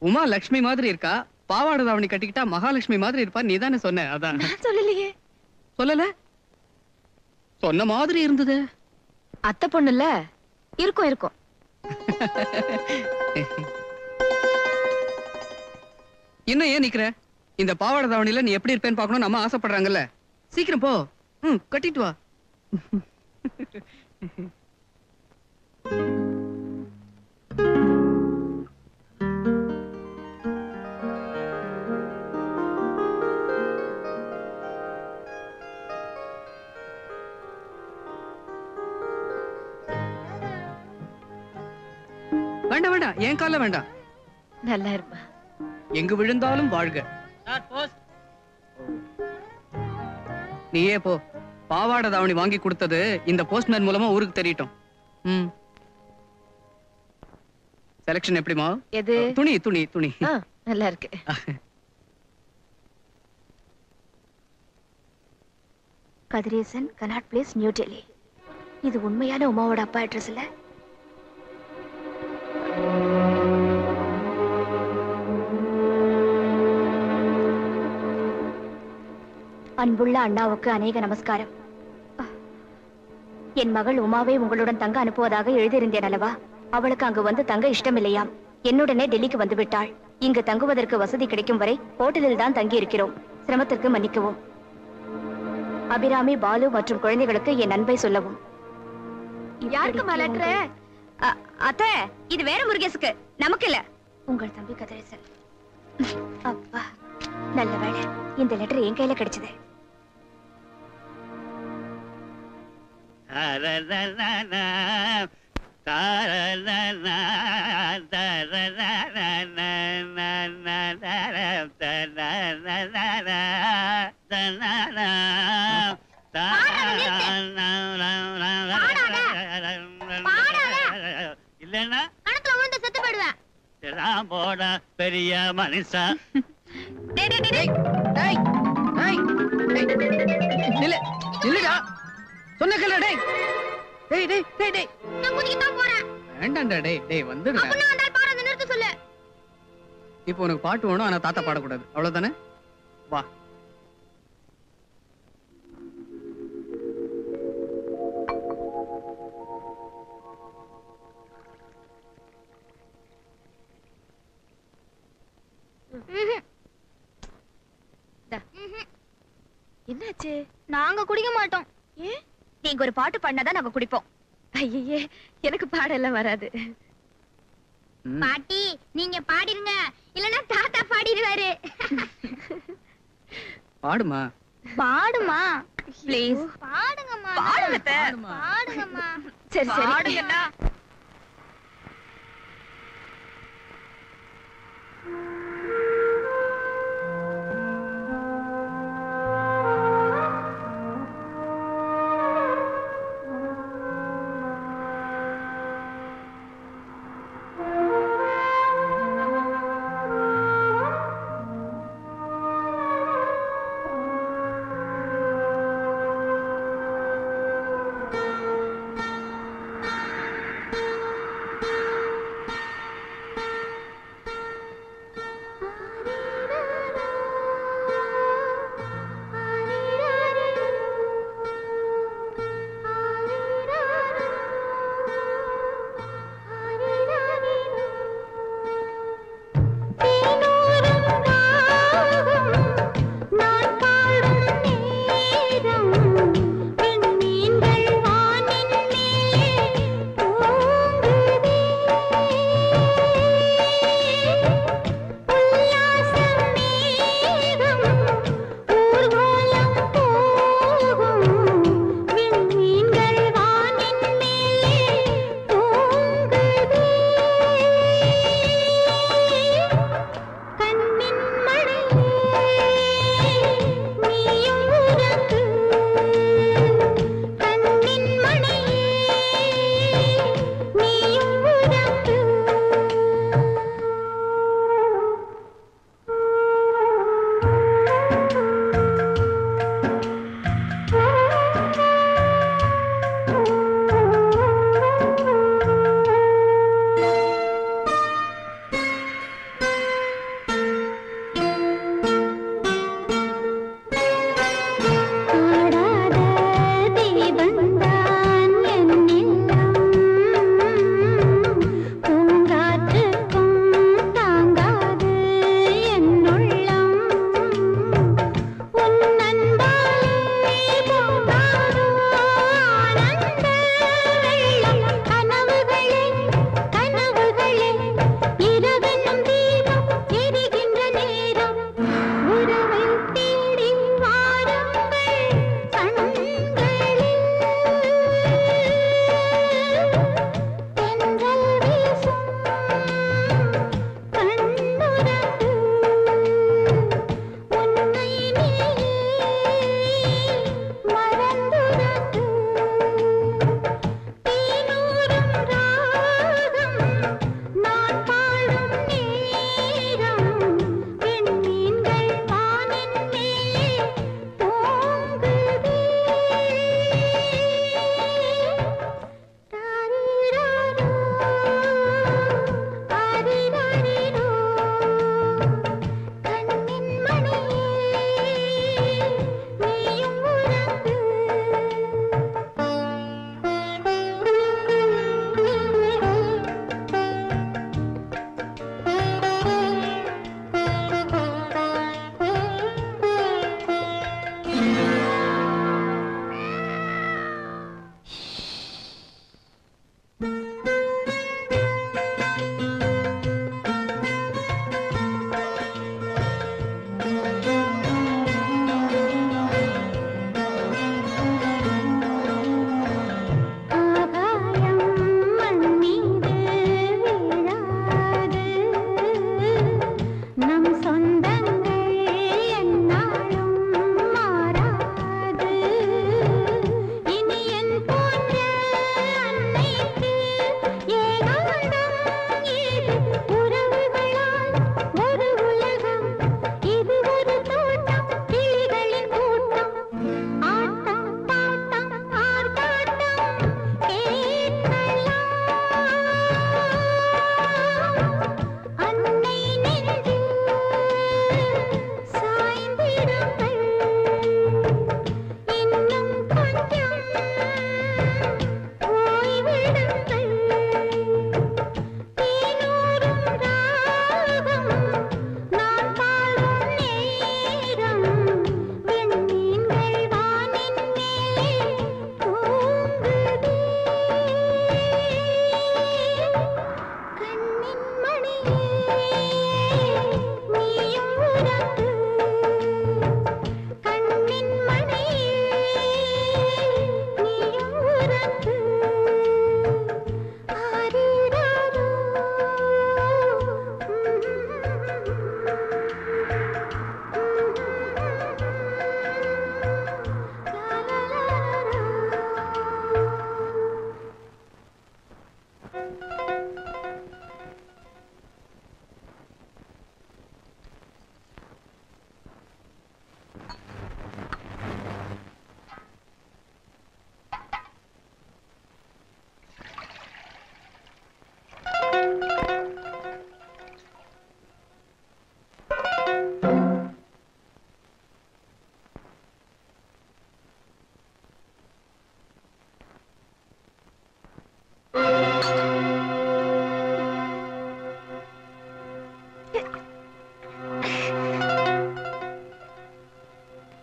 உமா லட்சுமி மாதிரி இருக்கா, பாவாடை தாவணி கட்டிக்கிட்டா மகாலட்சுமி மாதிரி இருப்பா. நீ தானே சொன்ன? அதான். சொல்லலையே. சொல்லல? சொன்ன மாதிரி இருந்தது. அத்தை பொண்ணுல இருக்கும் இருக்கும். இன்னும் ஏன் நிக்கிற? இந்த பாவாடை தாவணியில நீ எப்படி இருப்பேன்னு பார்க்கணும் நம்ம ஆசைப்படுறாங்கல்ல. சீக்கிரம் போ, கட்டிட்டு வா. வேண்டாம் வேண்டாம், என் கால வேண்டாம். நல்லா இருப்பா. எங்கு விழுந்தாலும் வாழ்க. நீயே போ. பாவாடை தாவணி வாங்கி கொடுத்தது இந்த போஸ்ட்மேன் மூலமா ஊருக்கு தெரியட்டும். செலக்ஷன் எப்படிமா? எது? துணி துணி துணி நல்லா இருக்கு. Kathiresan, cannot place, new Delhi. இது உண்மையான உமாவோட அப்பா அட்ரஸ் இல்ல? அன்புள்ள அண்ணாவுக்கு அநேக நமஸ்காரம். என் மகள் உமாவை உங்களுடன் தங்க அனுப்புவதாக எழுதியிருந்தேன் அல்லவா? அவளுக்கு அங்கு வந்து தங்க இஷ்டம் இல்லையாம். என்னுடனே டெல்லிக்கு வந்து விட்டாள். இங்கு தங்குவதற்கு வசதி கிடைக்கும் வரை ஹோட்டலில் தான் தங்கி இருக்கிறோம். சிரமத்திற்கு மன்னிக்கவும். அபிராமி, பாலு மற்றும் குழந்தைகளுக்கு என் அன்பை சொல்லவும். யாருக்கு மலட்டுற? அத்தை, இது வேற முருகேசுக்கு, நமக்கு இல்ல. உங்கள் தம்பி கதிரேசன். அப்பா, நல்ல வேளை இந்த லெட்டர் என் கையில கிடைச்சது. இல்லன்னா கணத்துல விழுந்து செத்து போயிடுவேன். போட பெரிய மனுஷா. சொன்ன கேளு டேய். டேய் டேய் டேய் டேய். நான் குதிக்க தான் போறேன். வேண்டாம்டா டேய் டேய் வந்துடுடா. அப்ப நான் அந்த பாரு நிறுத்த சொல்லு. இப்போ உனக்கு பாட்டு வேணும் ஆனா தாத்தா பாடக்கூடாது அவ்வளவுதானே? வா. என்னாச்சு? நாங்க குடிக்க மாட்டோம். ஏன்? நீங்க ஒரு பாட்டு பாடினாதான் நாங்க குடிப்போம். ஐயே, எனக்கு பாடெல்லாம் வராது. பாட்டி நீங்க பாடிருங்க, இல்லனா தாத்தா பாடிடுவாரு. பாடுமா. பாடுமா ப்ளீஸ். பாடுங்கம்மா. பாடுங்க. பாடுங்கம்மா. சரி சரி. பாடுங்கடா.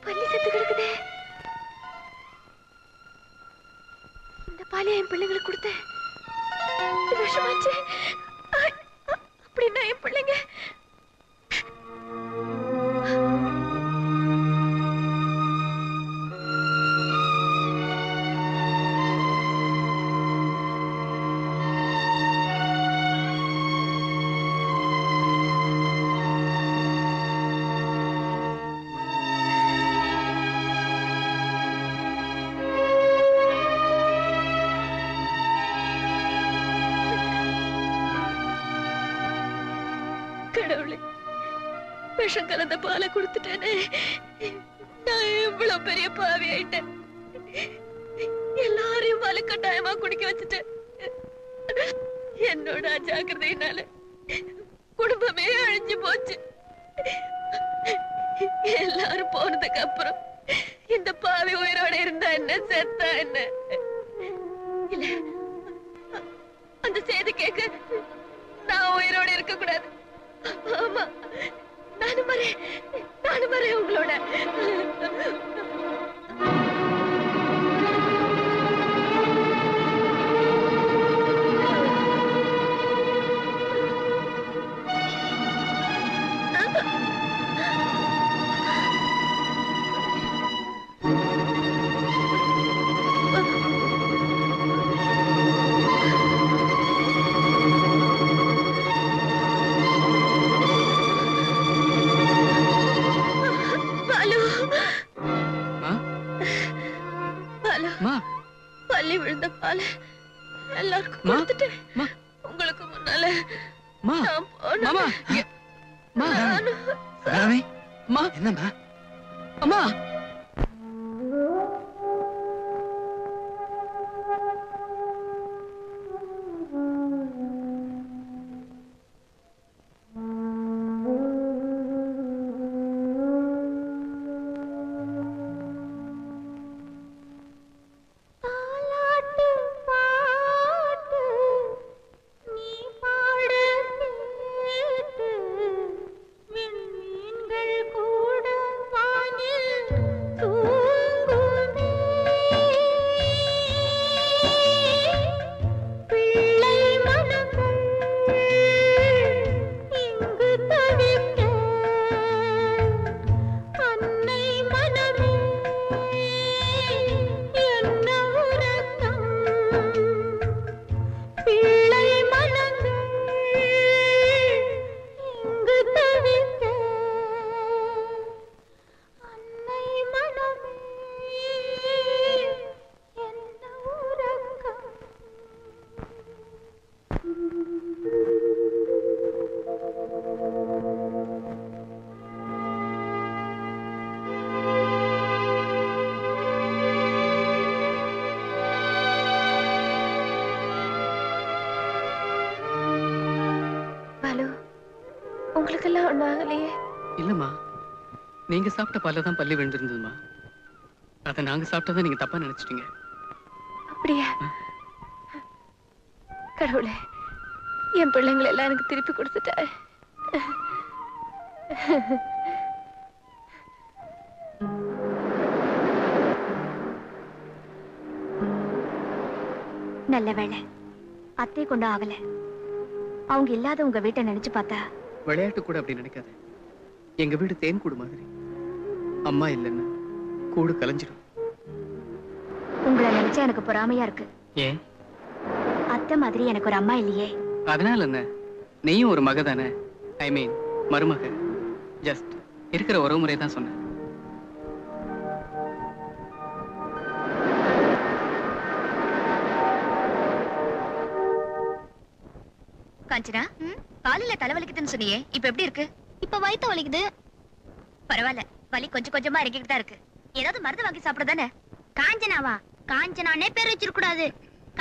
பள்ளி செத்து கிடக்குதே. இந்த பாலியா என் பிள்ளைங்களுக்கு கொடுத்தேன். இது விஷமாச்சு. அப்படின்னா என் பிள்ளைங்க விஷம் கலந்த பாலை கொடுத்துட்டேனே. நான் எவ்வளவு பெரிய பாவி ஆயிட்டேன். எல்லாரையும் பாலை கட்டாயமா குடிக்க வச்சுட்டேன். என்னோட அஜாக்கிரதையினால குடும்பமே அழிஞ்சு போச்சு. எல்லாரும் போனதுக்கு அப்புறம் இந்த பாவி உயிரோட இருந்தா என்ன, செத்தா என்ன? இல்ல, அந்த செய்தி கேட்க நான் உயிரோட இருக்க கூடாது. ஆமா, நானும் வரேன் உங்களோட. பள்ளி விழுந்த பால எல்லாருக்கும் கொடுத்துட்டு உங்களுக்கு முன்னால என்னம்மா? அம்மா, உங்களுக்கெல்லாம் ஒண்ணும் ஆகலையே? இல்லம்மா, நீங்க சாப்பிட்ட பால்ல தான் பல்லி விழுந்திருந்ததுமா. அதை நாங்க சாப்பிட்டதை நீங்க தப்பா நினைச்சிட்டீங்க. அப்படியா? கடவுளே, என் பிள்ளைங்களை எல்லாம் எனக்கு திருப்பி கொடுத்துட்ட. நல்ல வேளை அத்தை கொண்டு ஆகல. அவங்க இல்லாத உங்க வீட்டை நினைச்சு பார்த்தா. விளையாட்டு கூட அப்படி நினைக்காத. எங்க வீடு தேன் கூடு மாதிரி. அம்மா இல்லைன்னா கூடு கலைஞ்சிடும். உங்களை நினைச்சா எனக்கு பொறாமையா இருக்கு. ஏன்? அத்தை மாதிரி எனக்கு ஒரு அம்மா இல்லையே. அதனால என்ன, நீயும் ஒரு மக தானே. ஐ மீன் மருமக. ஜஸ்ட் இருக்கிற உறவு முறை தான் சொன்னேன். காஞ்சனா, காலையில தலைவலிக்குதுன்னு சொன்னியே, இப்ப எப்படி இருக்கு? இப்ப வயித்து வலிக்குது. பரவாயில்ல, வலி கொஞ்சம் கொஞ்சமா இறங்கிட்டு தான் இருக்கு. ஏதாவது மருந்து வாங்கி சாப்பிடுறதானே? காஞ்சனாவா? காஞ்சனானே பேர் வச்சிருக்க கூடாது,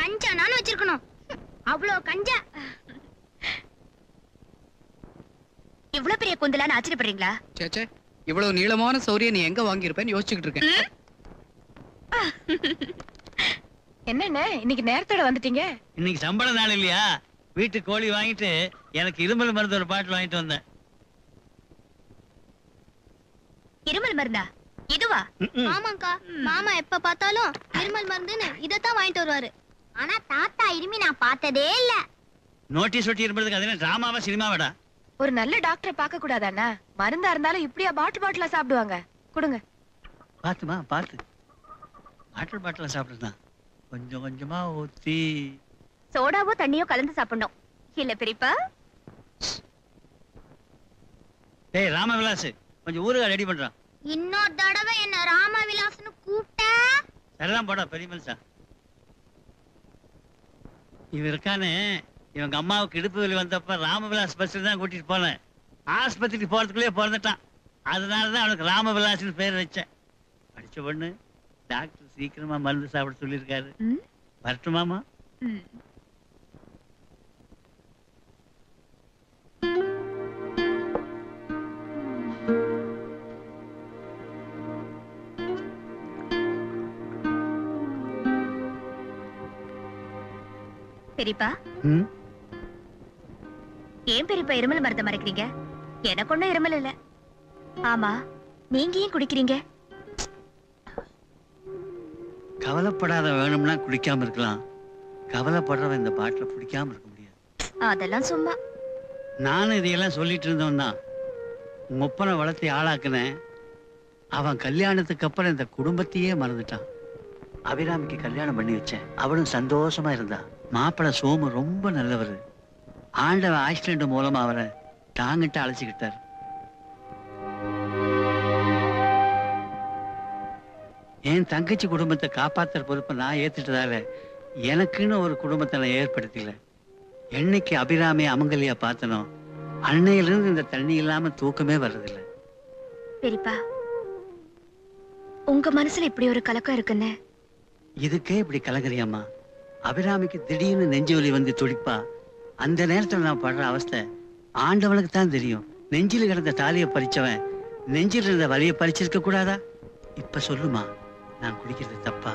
கஞ்சனான்னு வச்சிருக்கணும். அவ்வளோ கஞ்சா. இவ்வளவு பெரிய குந்தலான்னு ஆச்சரியப்படுறீங்களா? சேச்சே, இவ்வளவு நீளமான சௌரிய நீ எங்க வாங்கியிருப்பேன்னு யோசிச்சுக்கிட்டு இருக்கேன். என்னண்ணே இன்னைக்கு நேரத்தோட வந்துட்டீங்க? இன்னைக்கு சம்பள நாள் இல்லையா? வீட்டுக்கு கோழி வாங்கிட்டு எனக்கு இருமல் மருந்து ஒரு பாட்டில் வாங்கிட்டு வந்தேன். இருமல் மருந்தா? இதுவா? ஆமாங்கா, மாமா எப்ப பார்த்தாலும் இருமல் மருந்துன்னு இதத்தான் வாங்கிட்டு வருவாரு. ஆனா தாத்தா இருமி நான் பார்த்ததே இல்ல. நோட்டீஸ் ஒட்டி இருப்பதுக்கு அது என்ன டிராமாவா சினிமாவாடா? ஒரு நல்ல டாக்டரை பார்க்க கூடாதாண்ணா? மருந்தா இருந்தாலும் இப்படியா பாட்டிலா சாப்பிடுவாங்க? கொடுங்க. பாத்துமா பாத்து. பாட்டிலா சாப்பிடுதான். கொஞ்சம் கொஞ்சமா ஊத்தி. சோடாவோ தண்ணியோ கலந்து சாப்பிடணும் இல்ல பெரியப்பா? டேய் ராமவிலாஸ், கொஞ்சம் ஊறுகாய் ரெடி பண்றான். இன்னொரு தடவை என்ன ராமவிலாஸ்னு கூப்பிட்ட எல்லாம் போடா பெரிய மனுஷா. இவன் இருக்கானே, இவங்க அம்மாவுக்கு இடுப்பு வலி வந்தப்ப ராமவிலாஸ் பஸ்ல தான் கூட்டிட்டு போனேன். ஆஸ்பத்திரிக்கு போறதுக்குள்ளே பிறந்துட்டான். அதனாலதான் அவனுக்கு ராமவிலாஸ்னு பேர் வச்சேன். படிச்ச பொண்ணு, டாக்டர் சீக்கிரமா மருந்து சாப்பிட சொல்லியிருக்காரு. வரட்டுமாமா? பெரியப்பா, ஏன் பெரியப்பா இருமல் மருந்த மறைக்கிறீங்க? எனக்கு ஒண்ணும் இருமல் இல்ல. ஆமா, நீங்க ஏன் குடிக்கிறீங்க? கவலைப்படாத, வேணும்னா குடிக்காம இருக்கலாம். கவலைப்படுறவன் இந்த பாட்டில குடிக்காம இருக்க முடியாது. அதெல்லாம் சும்மா. நானும் இதையெல்லாம் சொல்லிட்டு இருந்தோம் தான். முப்பனை வளர்த்தி ஆளாக்குனேன். அவன் கல்யாணத்துக்கு அப்புறம் இந்த குடும்பத்தையே மறந்துட்டான். அபிராமிக்கு கல்யாணம் பண்ணி வச்சேன். அவளும் சந்தோஷமா இருந்தா. மாப்பிள்ளை சோமு ரொம்ப நல்லவர். ஆண்டவன் ஆக்சிடென்ட் மூலமா அவரை தாங்கிட்டு அழைச்சிக்கிட்டார். என் தங்கச்சி குடும்பத்தை காப்பாத்துற பொறுப்பை நான் ஏத்துட்டதால எனக்குன்னு ஒரு குடும்பத்தை நான் ஏற்படுத்தல. என்னைக்கு அபிராமி அமங்கலியா பார்த்தனோ அன்னையிலிருந்து இந்த தண்ணி இல்லாம தூக்கமே வர்றதில்லை. பெரியப்பா, உங்க மனசுல இப்படி ஒரு கலக்கம் இருக்குன்னு இதுக்கே இப்படி கலங்குறியம்மா? அபிராமிக்கு திடீர்னு நெஞ்சு வலி வந்து துடிப்பா. அந்த நேரத்துல நான் படுற அவஸ்தை ஆண்டவனுக்கு தான் தெரியும். நெஞ்சில கிடந்த தாலியை பறிச்சவன் நெஞ்சில் இருந்த வலியை பறிச்சிருக்க கூடாதா? இப்ப சொல்லுமா, நான் குடிக்கிறது தப்பா?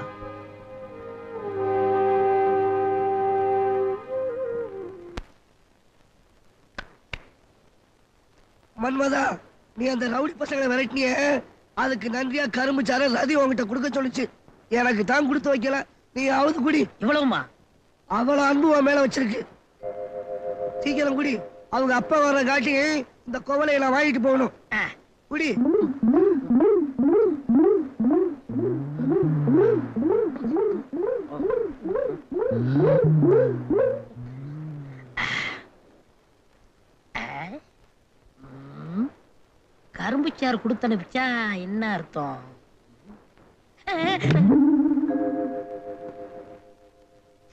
மன்மதா, நீ அந்த ரவுடி பசங்களை விரட்டினிய, அதுக்கு நன்றியா கரும்பு சார ரதி உங்ககிட்ட கொடுக்க சொல்லிச்சு. எனக்கு தான் கொடுத்து வைக்கல. நீ அவது குடி. இவ்வளவுமா? அவ்வளவு அன்பு உன் மேல வச்சிருக்கு. சீக்கிரம் குடி. அவங்க அப்பா வர காட்டி இந்த கோவலையை நான் வாங்கிட்டு போகணும். குடி. கரும்பு சாறு கொடுத்து அனுப்பிச்சா என்ன அர்த்தம்?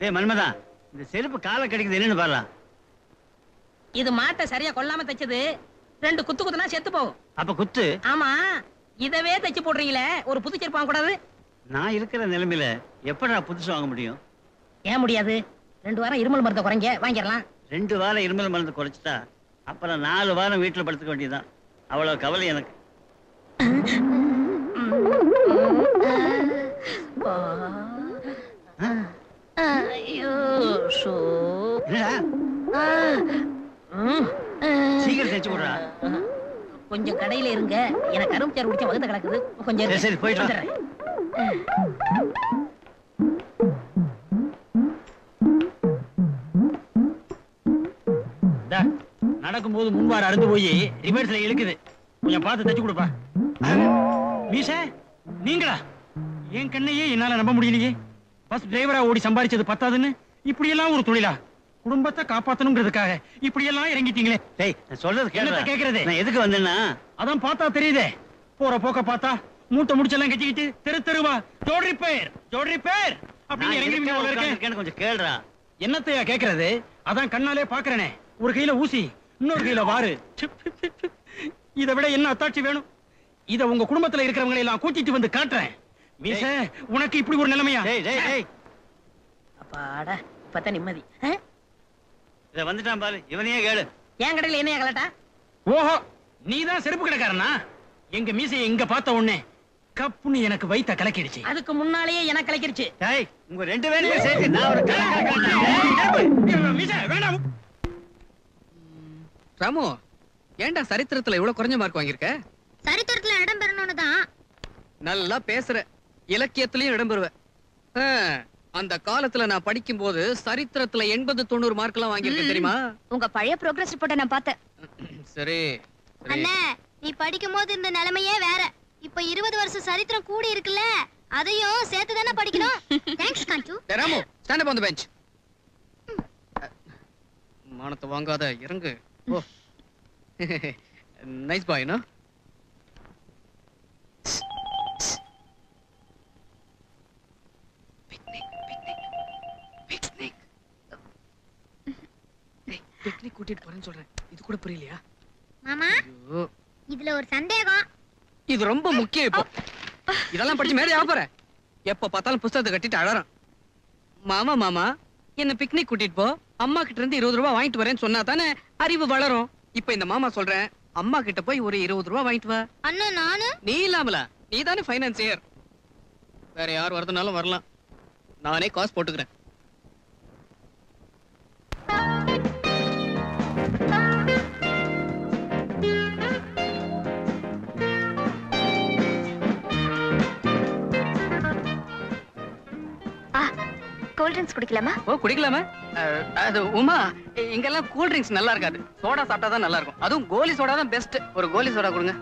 ஏய் மன்மதா, இந்த செருப்பு காலை கடிக்குது, என்னன்னு பாரு. இது மாட்டை சரியா கொல்லாம தைச்சது. 2 குத்து குத்துனா செத்து போகும். அப்ப குத்து. ஆமா, இதவே தைச்சு போடுறீங்களே, ஒரு புது செருப்பு வாங்க கூடாது? நான் இருக்கிற நிலைமையில எப்படி நான் புதுசு வாங்க முடியும்? ஏன் முடியாது? 2 வாரம் இருமல் மருந்தை குறைங்க, வாங்கிடலாம். 2 வாரம் இருமல் மருந்து குறைச்சிட்டா அப்புறம் 4 வாரம் வீட்டுல படுத்துக்க வேண்டியதுதான். அவ்வளவு கவலை எனக்கு. சீக்கிரம் தைச்சு விடுறா. கொஞ்சம் கடையில இருங்க, எனக்கு கரும்பு சாறு குடிச்ச வகுத்த கிடக்குது. கொஞ்சம் சரி போயிட்டு வந்துடுறேன். நடக்கும்போது முன்வார அறுந்து போய் ரிவர்ஸ்ல இழுக்குது. கொஞ்சம் பார்த்து தச்சு கொடுப்பா. மீச, நீங்களா? என் கண்ணையே என்னால நம்ப முடியலையே. பஸ் டிரைவரா ஓடி சம்பாதிச்சது பத்தாதுன்னு இப்படி எல்லாம் ஒரு தொழிலா? குடும்பத்தை காப்பாத்தணுங்கிறதுக்காக இப்படி எல்லாம் இறங்கிட்டீங்களே. டேய், நான் சொல்றது கேக்குறது. நான் எதுக்கு வந்தேன்னா, அதான் பார்த்தா தெரியுதே. போற போக்க பார்த்தா மூட்டை முடிச்செல்லாம் கட்டிக்கிட்டு தெரு தெருவா ஜோட் ரிப்பேர் அப்படின்னு இறங்கி கொஞ்சம் கேளுடா. என்னத்தையா கேக்குறது? அதான் கண்ணாலே பாக்குறேனே. ஒரு கையில ஊசி, இன்னொரு கையில வாரு. இதை விட என்ன அத்தாட்சி வேணும்? இத உங்க குடும்பத்துல இருக்கிறவங்களை எல்லாம் கூட்டிட்டு வந்து காட்டுறேன். மீச, உனக்கு இப்படி ஒரு நிலைமையா? அப்பாடா, இப்பதான் நிம்மதி. இத வந்துட்டான் பாரு, இவனையே கேளு. என் கடையில என்னையா கலட்டா? ஓஹோ, நீதான் செருப்பு கடைக்காரனா? எங்க மீசையை எங்க பார்த்த உடனே கப்புன்னு எனக்கு வைத்த கலக்கிடுச்சு. அதுக்கு முன்னாலேயே எனக்கு கலக்கிடுச்சு. டேய், உங்க ரெண்டு பேரும் சேர்த்து நான் ஒரு வேண்டாம். ராமு, ஏன்டா சரித்திரத்துல இவ்வளவு குறைஞ்ச மார்க் வாங்கியிருக்க? சரித்திரத்துல இடம் பெறணும்னு தான். நல்லா பேசுற, இலக்கியத்திலயும் இடம் பெறுவ. அந்த காலத்துல நான் படிக்கும் போது சரித்திரத்துல 80-90 மார்க் எல்லாம் வாங்கியிருக்கேன் தெரியுமா? உங்க பழைய ப்ரோக்ரஸ் ரிப்போர்ட்டை நான் பார்த்தேன். சரி. அண்ணே, நீ படிக்கும் போது இந்த நிலைமையே வேற. இப்ப 20 வருஷம் சரித்திரம் கூடி இருக்குல்ல, அதையும் சேர்த்து தானே படிக்கணும். தேங்க்ஸ் காஞ்சு. Ramu, stand up on the bench. மானத்தை வாங்காத, இறங்கு. ஓ, நைஸ் பாய். நோ பிக்னிக் கூட்டிட்டு போறேன்னு சொல்றேன். இது கூட புரியலையா? மாமா, இதுல ஒரு சந்தேகம். இது ரொம்ப முக்கியம். இப்போ இதெல்லாம் படிச்சு மேலே ஆக போற. எப்ப பார்த்தாலும் புத்தகத்தை கட்டிட்டு அழறான். மாமா மாமா என்ன பிக்னிக் கூட்டிட்டு போ, அம்மா கிட்ட இருந்து 20 ரூபாய் வாங்கிட்டு வரேன்னு சொன்னா தானே அறிவு வளரும். இப்ப இந்த மாமா சொல்றேன், அம்மா கிட்ட போய் ஒரு 20 ரூபாய் வாங்கிட்டு வா. அண்ணா நானு? நீ இல்லாமல, நீ தானே ஃபைனான்சியர். வேற யார் வரதுனாலும் வரலாம், நானே காசு போட்டுக்கிறேன். கூல் ட்ரிங்க்ஸ் குடிக்கலாமா? ஓ, குடிக்கலாமா? அது உமா, இங்கெல்லாம் கூல் ட்ரிங்க்ஸ் நல்லா இருக்காது. சோடா சாப்பிட்டா தான் நல்லா இருக்கும். அதுவும் கோலி சோடா தான் பெஸ்ட். ஒரு கோலி சோடா கொடுங்க.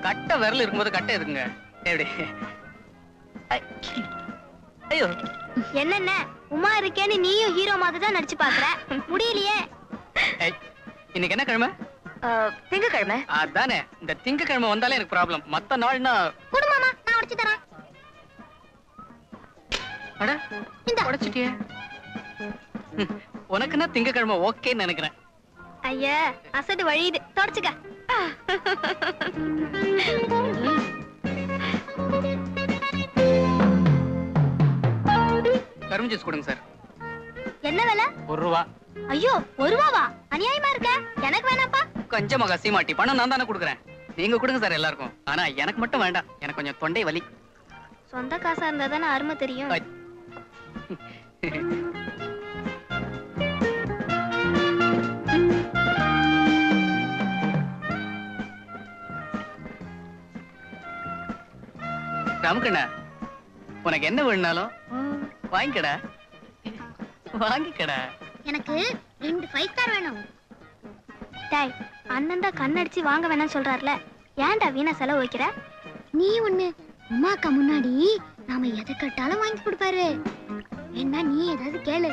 கட்டை விரல் இருக்கும்போது கட்டை எதுக்குங்க? எப்படி? ஐயோ, என்னென்ன உமா இருக்கேன்னு நீயும் ஹீரோ மாதிரி தான் நடிச்சு பாக்குற. முடியலையே. இன்னைக்கு என்ன கிழமை? திங்கக்கிழமை. அதானே, இந்த திங்கக்கிழமை வந்தாலே எனக்கு ப்ராப்ளம். மத்த நாள்னா குடுமாமா, நான் உடைச்சு தரேன். அட, இந்த உடைச்சிட்டியே. உனக்குன்னா திங்கக்கிழமை ஓகேன்னு நினைக்கிறேன். ஐயா, அசடு வழியுது, தொடச்சுக்க. கரும்பு ஜூஸ் கொடுங்க சார். என்ன விலை? 1 ரூபா. ஐயோ, 1 ரூபாவா? அநியாயமா இருக்க. எனக்கு வேணாப்பா. கொஞ்சமாக சீமாட்டி, பணம் நான் தானே கொடுக்குறேன். நீங்க கொடுங்க சார் எல்லாருக்கும். ஆனா எனக்கு மட்டும் வேண்டாம், எனக்கு கொஞ்சம் தொண்டை வலி. சொந்த காசா இருந்தா தானே அருமை தெரியும். ராமக்கண்ணா, உனக்கு என்ன வேணும்னாலும் வாங்கிக்கடா, வாங்கிக்கடா. எனக்கு 2 5 ஸ்டார் வேணும். டேய், அண்ணன் தான் கண்ணடிச்சு வாங்க வேணாம்னு சொல்றாருல, ஏன்டா வீணா செலவு வைக்கிற? நீ ஒண்ணு, உமாக்கா முன்னாடி நாம எதை கட்டாலும் வாங்கி கொடுப்பாரு. என்ன நீ ஏதாவது கேளு.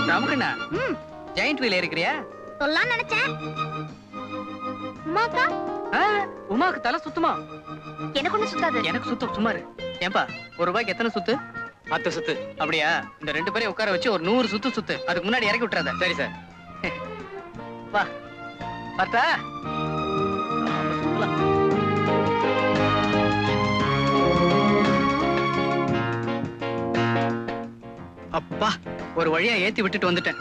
ராமக்கண்ணா, ஜெயண்ட் வீல் இருக்கிறியா? சொல்லலாம் நினைச்சேன். உமாக்கா? உமாக்கு தலை சுத்துமா? எனக்கு ஒண்ணு சுத்தாது. எனக்கு சுத்தம். சுமாரு. ஏன்பா, 1 ரூபாய்க்கு எத்தனை சுத்து? 10 சுத்து. அப்படியா? இந்த 2 பேரையும் உட்கார வச்சு ஒரு 100 சுத்து சுத்து. அதுக்கு முன்னாடி இறக்கி விட்டுறாத. சரி சார். வா, பார்த்தா அப்பா, ஒரு வழியா ஏத்தி விட்டுட்டு வந்துட்டேன்.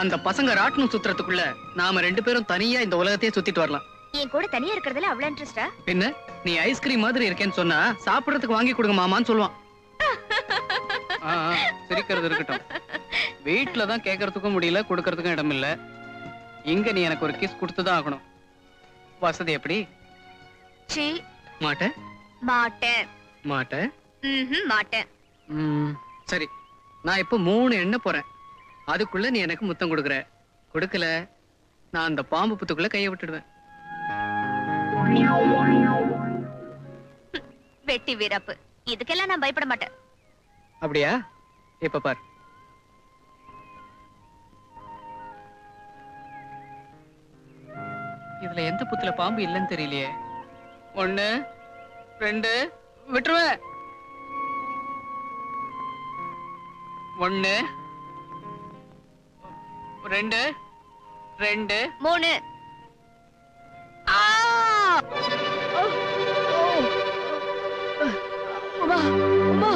அந்த பசங்க ராட்னம் சுத்துறதுக்குள்ள நாம 2 பேரும் தனியா இந்த உலகத்தையே சுத்திட்டு வரலாம். என் கூட தனியா இருக்கிறதுல அவ்வளவு இன்ட்ரெஸ்டா? பின்ன நீ ஐஸ்கிரீம் மாதிரி இருக்கேன்னு சொன்னா சாப்பிடறதுக்கு வாங்கி கொடுங்க மாமான்னு சொல்லுவான். சிரிக்கிறது இருக்கட்டும். வீட்டுல தான் கேட்கறதுக்கும் முடியல, கொடுக்கறதுக்கும் இடம் இல்ல. இங்க நீ எனக்கு ஒரு கிஸ் கொடுத்துதான் ஆகணும். வசதி எப்படி? சீ, மாட்டேன். மாட்டேன். மாட்டேன். மாட்டேன். சரி, நான் இப்ப 3 எண்ண போறேன். அதுக்குள்ள நீ எனக்கு முத்தம் கொடுக்குற. கொடுக்கல, நான் அந்த பாம்பு புத்துக்குள்ள கையை விட்டுடுவேன். வெட்டி வீரப்பு, இதுக்கெல்லாம் நான் பயப்பட மாட்டேன். அப்படியா? இப்ப பார். இதுல எந்த புத்துல பாம்பு இல்லைன்னு தெரியலையே. 1 2 விட்டுருவேன். 1 2 2 3. உமா உமா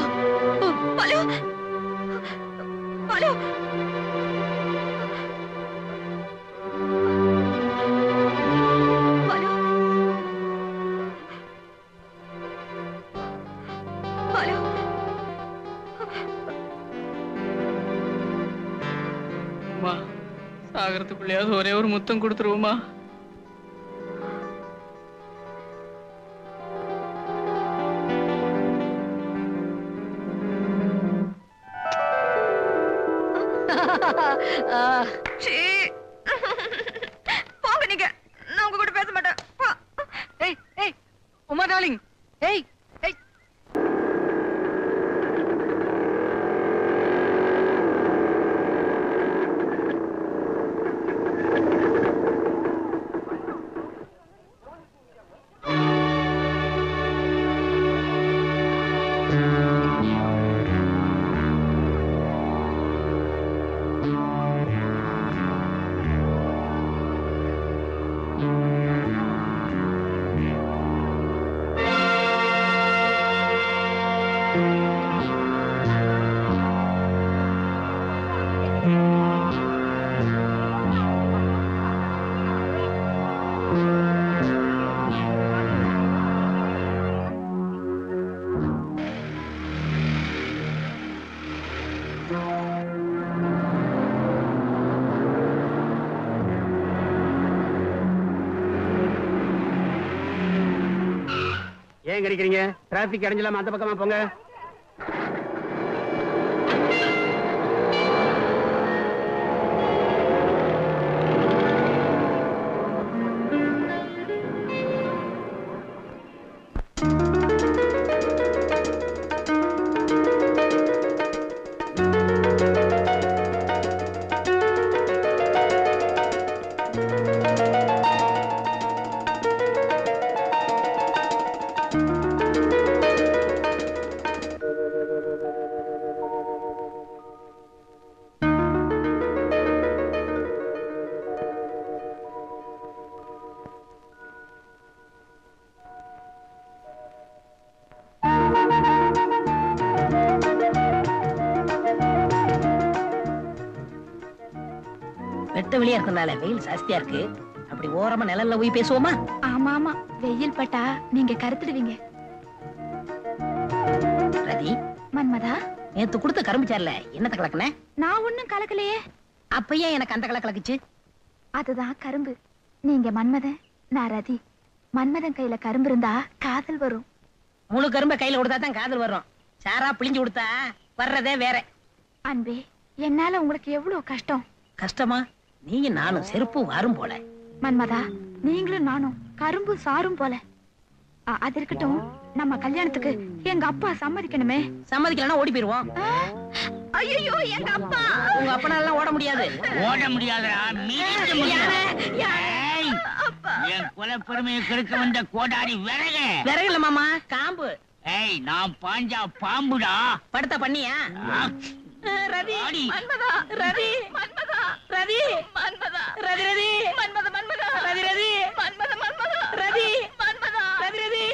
பாலு பாலு பாலு பாலு உமா சாகரத்துக்குள்ளேயாவது ஒரே ஒரு முத்தம் கொடுத்துருவோமா? போங்க நீங்க, நான் உங்க கூட பேச மாட்டேன். ஏய் ஏய் உமா டார்லிங், ஏய் ஏய் ஏன் கிடைக்கிறீங்க? டிராபிக் அடைஞ்சலாம அந்த பக்கமா போங்க. வெட்ட வெளியா இருக்கனால வெயில் ஜாஸ்தியா இருக்கு. அப்படி ஓரமா நிழல்ல போய் பேசுவோமா? ஆமா ஆமா, வெயில் பட்டா நீங்க கருத்துடுவீங்க. ரதி, மன்மதா, நேத்து கொடுத்த கரும்பு சார்ல என்னத்த கலக்குன? நான் ஒண்ணும் கலக்கலையே. அப்ப ஏன் எனக்கு அந்த கலக்குச்சு? அதுதான் கரும்பு. நீங்க மன்மதன், நான் ரதி. மன்மதன் கையில கரும்பு இருந்தா காதல் வரும். முழு கரும்பை கையில கொடுத்தா தான் காதல் வரும். சாரா பிழிஞ்சு கொடுத்தா வர்றதே வேற. அன்பே, என்னால உங்களுக்கு எவ்வளவு கஷ்டம். கஷ்டமா? நீங்க நானும் செருப்பு வாரும் போல. மன்மதா, நீங்களும் நானும் கரும்பு சாரும் போல. அது இருக்கட்டும், நம்ம கல்யாணத்துக்கு எங்க அப்பா சம்மதிக்கணுமே. சம்மதிக்கலன்னா ஓடி போயிருவோம். ஐயோ, எங்க அப்பா. உங்க அப்பனால ஓட முடியாது. ஓட முடியாதுடா, மீறிக்க முடியாது. என் குல பெருமையை கெடுக்க வந்த கோடாரி விறகு. விறகு இல்ல மாமா, காம்பு. ஏய், நான் பாஞ்சா பாம்புடா. படுத்த பண்ணியா? ரதி, மன்மதா, ரதி, மன்மதா, ரதி, மன்மதா, ரதி, ரதி, மன்மதா, மன்மதா, ரதி, ரதி, மன்மதா, மன்மதா, ரதி, மன்மதா, ரதி, ரதி.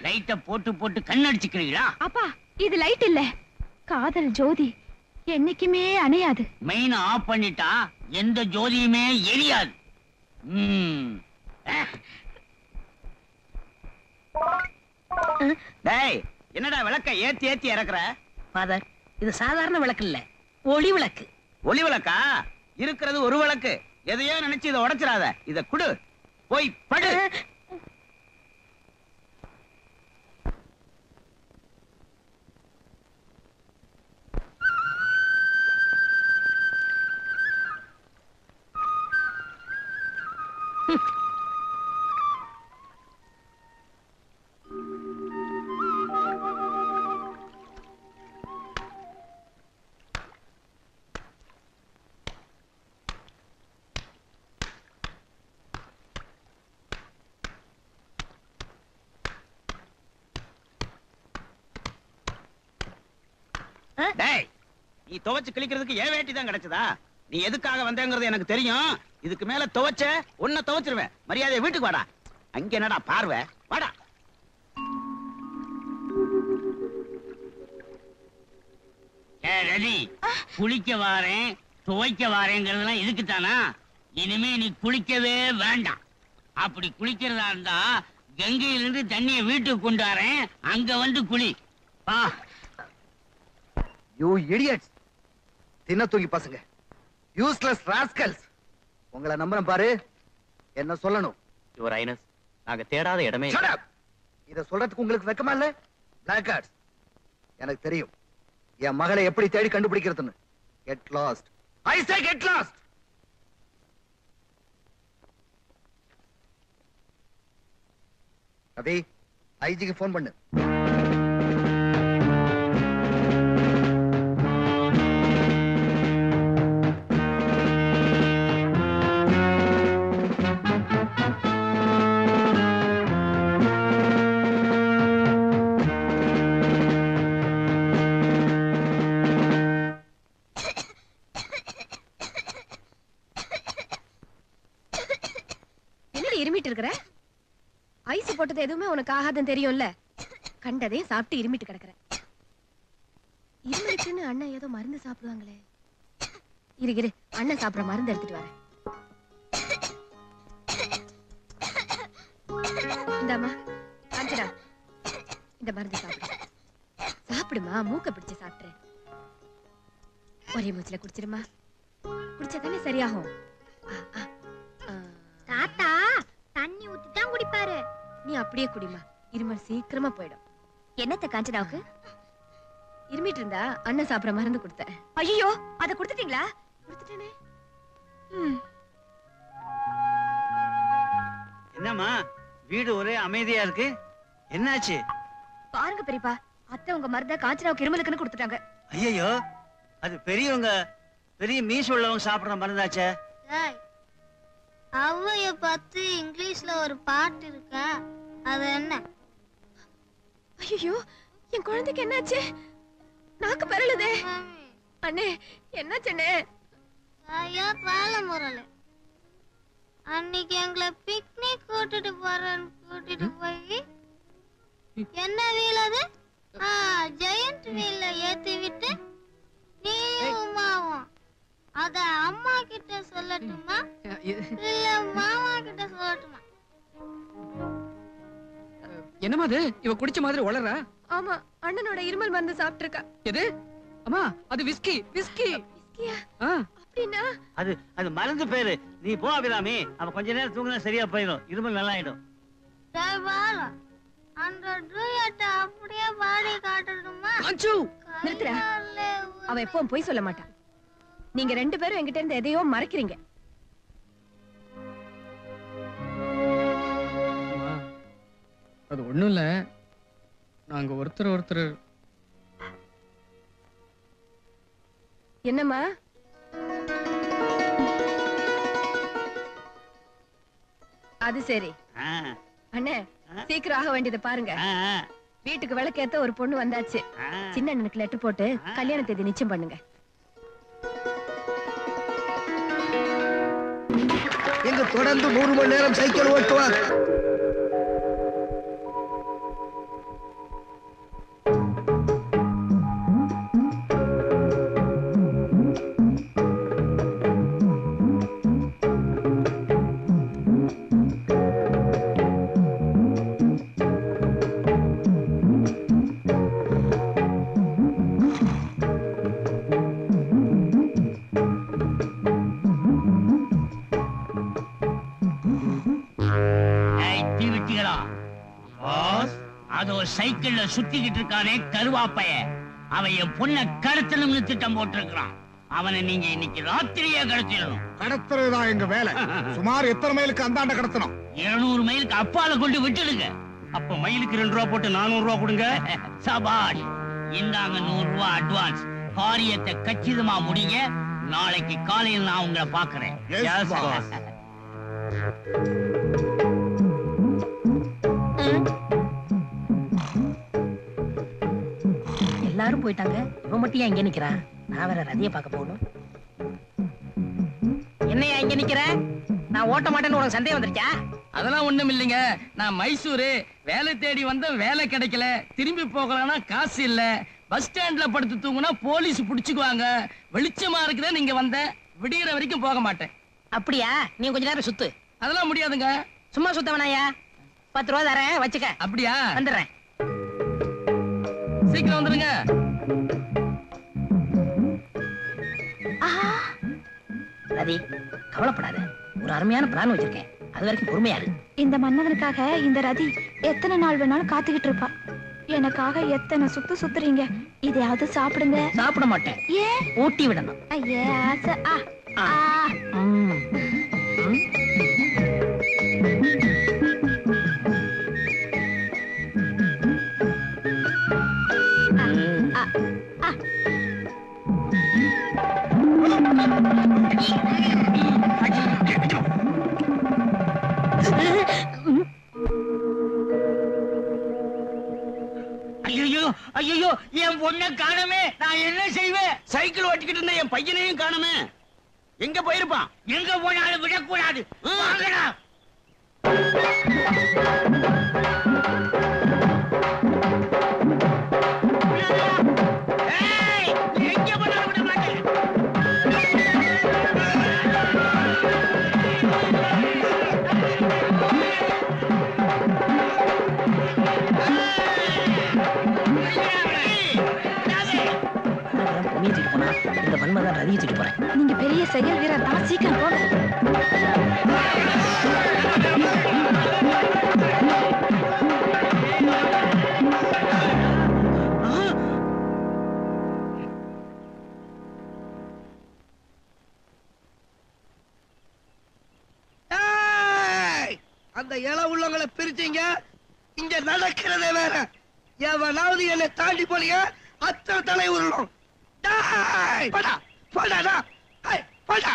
லைட்ட போட்டு போட்டு கண்ணடிச்சுக்கிறீங்களா? அப்பா, இது லைட் இல்ல, காதல் ஜோதி. என்னைக்குமே அணையாது. மெயின் ஆஃப் பண்ணிட்டா எந்த ஜோதியுமே எரியாது. டேய், என்னடா விளக்க ஏத்தி ஏத்தி இறக்குற? ஃபாதர், இது சாதாரண விளக்கு இல்ல, ஒளி விளக்கு. ஒளி விளக்கா? இருக்கிறது ஒரு விளக்கு. எதையோ நினைச்சு இதை உடைச்சிடாத. இத குடு, போய் படு. டேய் நீ துவைச்சு கிழிக்கிறதுக்கு ஏன் வேட்டி தான் கிடைச்சதா? நீ எதுக்காக வந்தேங்கிறது எனக்கு தெரியும். இதுக்கு மேல துவைச்ச உன்னை துவைச்சிருவேன். மரியாதையை வீட்டுக்கு வாடா. அங்க என்னடா பார்வை? வாடா. ரதி, குளிக்க வாரேன் துவைக்க வாரேங்கிறதுலாம் இதுக்குத்தானா? இனிமே நீ குளிக்கவே வேண்டாம். அப்படி குளிக்கிறதா இருந்தா கங்கையிலிருந்து தண்ணியை வீட்டுக்கு கொண்டு வரேன், அங்க வந்து குளி. வா. யூ இடியட்ஸ், தின்ன தூங்கி பசங்க, யூஸ்லெஸ் ராஸ்கல்ஸ். உங்களை நம்புறேன் பாரு, என்ன சொல்லணும்? யுவர் ஹைனஸ், நாங்க தேடாத இடமே Shut up! இத சொல்றதுக்கு உங்களுக்கு வெக்கமா இல்ல? பிளாக் கார்ட்ஸ், எனக்கு தெரியும் என் மகளை எப்படி தேடி கண்டுபிடிக்கிறதுன்னு. Get lost, I say get lost. Ravi, ஐஜிக்கு ஃபோன் பண்ணு. இருக்கிற ஐஸ் போட்டது எதுவுமே உனக்கு ஆகாதுன்னு தெரியும்ல. கண்டதே சாப்பிட்டு இருமிட்டு கிடக்குற. இருமிட்டுன்னு அண்ணன் ஏதோ மருந்து சாப்பிடுவாங்களே. இரு அண்ணன் சாப்பிடுற மருந்து எடுத்துட்டு வரேன். இந்தாமா காஞ்சனா, இந்த மருந்து சாப்பிடுமா. மூக்க பிடிச்சு சாப்பிட்டுறேன். ஒரே மூச்சுல குடிச்சிருமா. குடிச்சதானே சரியாகும். தாத்தா தண்ணி ஊத்திதான் குடிப்பாரு. நீ அப்படியே குடிமா, இருமல் சீக்கிரமா போயிடும். என்னத்த காஞ்சனாவுக்கு? இருமிட்டு இருந்தா அண்ணன் சாப்பிட மருந்து கொடுத்தேன். ஐயோ, அத கொடுத்துட்டீங்களா? கொடுத்துட்டேனே. என்னம்மா வீடு ஒரே அமைதியா இருக்கு, என்னாச்சு? பாருங்க பெரியப்பா, அத்தை உங்க மருந்த காஞ்சனாவுக்கு இருமலுக்குன்னு கொடுத்துட்டாங்க. ஐயோ, அது பெரியவங்க பெரிய மீச உள்ளவங்க சாப்பிடுற மருந்தாச்சே. அவ்வைய பார்த்து இங்கிலீஷ்ல ஒரு பாட்டு இருக்க, அது என்ன? ஐயோ, என் குழந்தைக்கு என்னாச்சு? நாக்கு பரலுதே. அண்ணே என்னாச்சுண்ணே? ஐயா பாலமுரளு, அன்னைக்கு எங்களை பிக்னிக் கூட்டிட்டு போறேன்னு கூட்டிட்டு போய் என்ன வீல் அது? ஜெயண்ட் வீல்ல ஏத்தி விட்டு நீயும் உமாவும். அத அம்மா கிட்ட சொல்லட்டுமா இல்ல மாமா கிட்ட சொல்லட்டுமா? என்னமா அது? இவ குடிச்ச மாதிரி வளரா? ஆமா, அண்ணனோட இருமல் மருந்து சாப்பிட்டு இருக்கா. எது? அம்மா, அது விஸ்கி. விஸ்கியா? அப்படின்னா அது மருந்து பேரு. நீ போ அபிராமி, அவ கொஞ்ச நேரம் தூங்கினா சரியா போயிடும், இருமல் நல்லா ஆயிடும். அந்த டூயட்ட அப்படியே பாடி காட்டணுமா? நிறுத்துறா. அவ எப்பவும் பொய் சொல்ல மாட்டா. நீங்க ரெண்டு பேரும் என்கிட்ட இருந்து எதையோ மறைக்கிறீங்க. அது ஒண்ணும் இல்ல, நாங்க ஒருத்தர் என்னம்மா? அது சரி. அண்ணே, சீக்கிரம் ஆக வேண்டியதை பாருங்க. வீட்டுக்கு விளக்கேத்த ஒரு பொண்ணு வந்தாச்சு. சின்ன அண்ணனுக்கு லெட்டர் போட்டு கல்யாண தேதி நிச்சயம் பண்ணுங்க. எங்க தொடர்ந்து 100 மணி நேரம் சைக்கிள் ஓட்டுவார். சைக்கிள்ல சுத்திக்கிட்டு இருக்கானே கருவாப்பைய, அவன் என் பொண்ணை கடத்தணும்னு திட்டம் போட்டிருக்கிறான். அவனை நீங்க இன்னைக்கு ராத்திரியே கடத்திடணும். கடத்துறதுதான் எங்க வேலை. சுமார் எத்தனை மைலுக்கு அந்தாண்ட கடத்தணும்? 200 மைலுக்கு அப்பால கொண்டு விட்டுடுங்க. அப்ப மைலுக்கு 2 ரூபா போட்டு 400 ரூபா கொடுங்க. சபாஷ், இந்தாங்க 100 ரூபா அட்வான்ஸ். காரியத்தை கச்சிதமா முடிங்க. நாளைக்கு காலையில் நான் உங்களை பாக்குறேன். எல்லாரும் போயிட்டாங்க, இவன் மட்டும் ஏன் இங்க நிக்கிறான்? நான் வேற ரதியை பார்க்க போகணும். என்னையா இங்க நிக்கிற? நான் ஓட்ட மாட்டேன்னு உனக்கு சந்தேகம் வந்துருச்சா? அதெல்லாம் ஒண்ணும் இல்லைங்க. நான் மைசூரு வேலை தேடி வந்த, வேலை கிடைக்கல, திரும்பி போகலாம்னா காசு இல்ல, பஸ் ஸ்டாண்ட்ல படுத்து தூங்குனா போலீஸ் புடிச்சுக்குவாங்க, வெளிச்சமா இருக்குதே நீங்க வந்த, விடியற வரைக்கும் போக மாட்டேன். அப்படியா? நீ கொஞ்ச நேரம் சுத்து. அதெல்லாம் முடியாதுங்க. சும்மா சுத்த வேணாயா, 10 ரூபா தரேன் வச்சுக்க. அப்படியா? வந்துடுறேன். சீக்கிரம் வந்துருங்க. ரதி, கவலைப்படாத, ஒரு அருமையான பிளான் வச்சிருக்கேன், அது வரைக்கும் பொறுமையா இரு. இந்த மன்னதனுக்காக இந்த ரதி எத்தனை நாள் வேணாலும் காத்துக்கிட்டு இருப்பா. எனக்காக எத்தனை சுத்துறீங்க. இதையாவது சாப்பிடுங்க. சாப்பிட மாட்டேன். ஏன்? ஊட்டி விடணும். ஐயே ஆசை. ஐயோ ஐயோ, என் பொண்ணை காணமே, நான் என்ன செய்வேன்? சைக்கிள் ஓட்டிக்கிட்டு இருந்த என் பையனையும் காணமே. எங்க போயிருப்பான்? எங்க போனாலும் விடக்கூடாது. வாங்கடா. எங்க போனாலும் விட மாட்டேன். இந்த மன்மதான் ரதியை தூக்கிட்டு போறேன். நீங்க பெரிய செயல் வீரர் தான், சீக்கிரம் போங்க. அந்த இல உள்ளவங்களை பிரிச்சீங்க, இங்க நடக்கிறதே வேற. எவனாவது என்னை தாண்டி போனீங்க, அத்தனை தலை உருளும். போடா போடா போடா.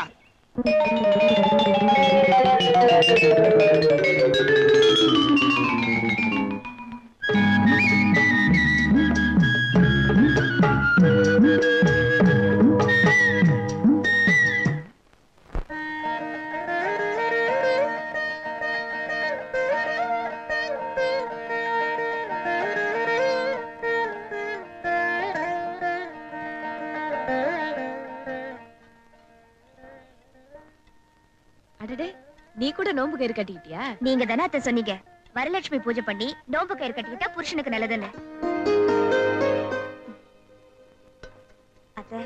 நீ கூட நோம்பு கயிறு கட்டிக்கிட்டியா? நீங்க தானே அத்தை சொன்னீங்க, வரலட்சுமி பூஜை பண்ணி நோம்பு கயிறு கட்டிக்கிட்டா புருஷனுக்கு நல்லதுன்னு. அத்தை,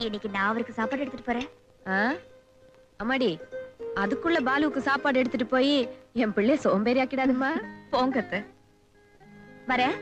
இன்னைக்கு நான் அவருக்கு சாப்பாடு எடுத்துட்டு போறேன். அம்மாடி, அதுக்குள்ள பாலுவுக்கு சாப்பாடு எடுத்துட்டு போய் என் பிள்ளை சோம்பேறி ஆக்கிடாதுமா. போங்க அத்தை. வரேன்.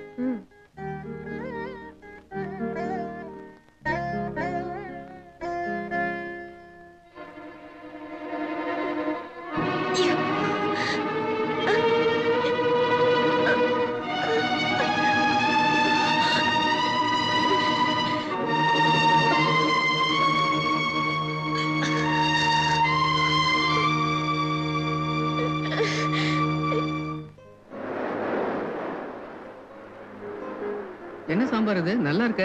என்ன சாம்பார் இது? நல்லா இருக்க.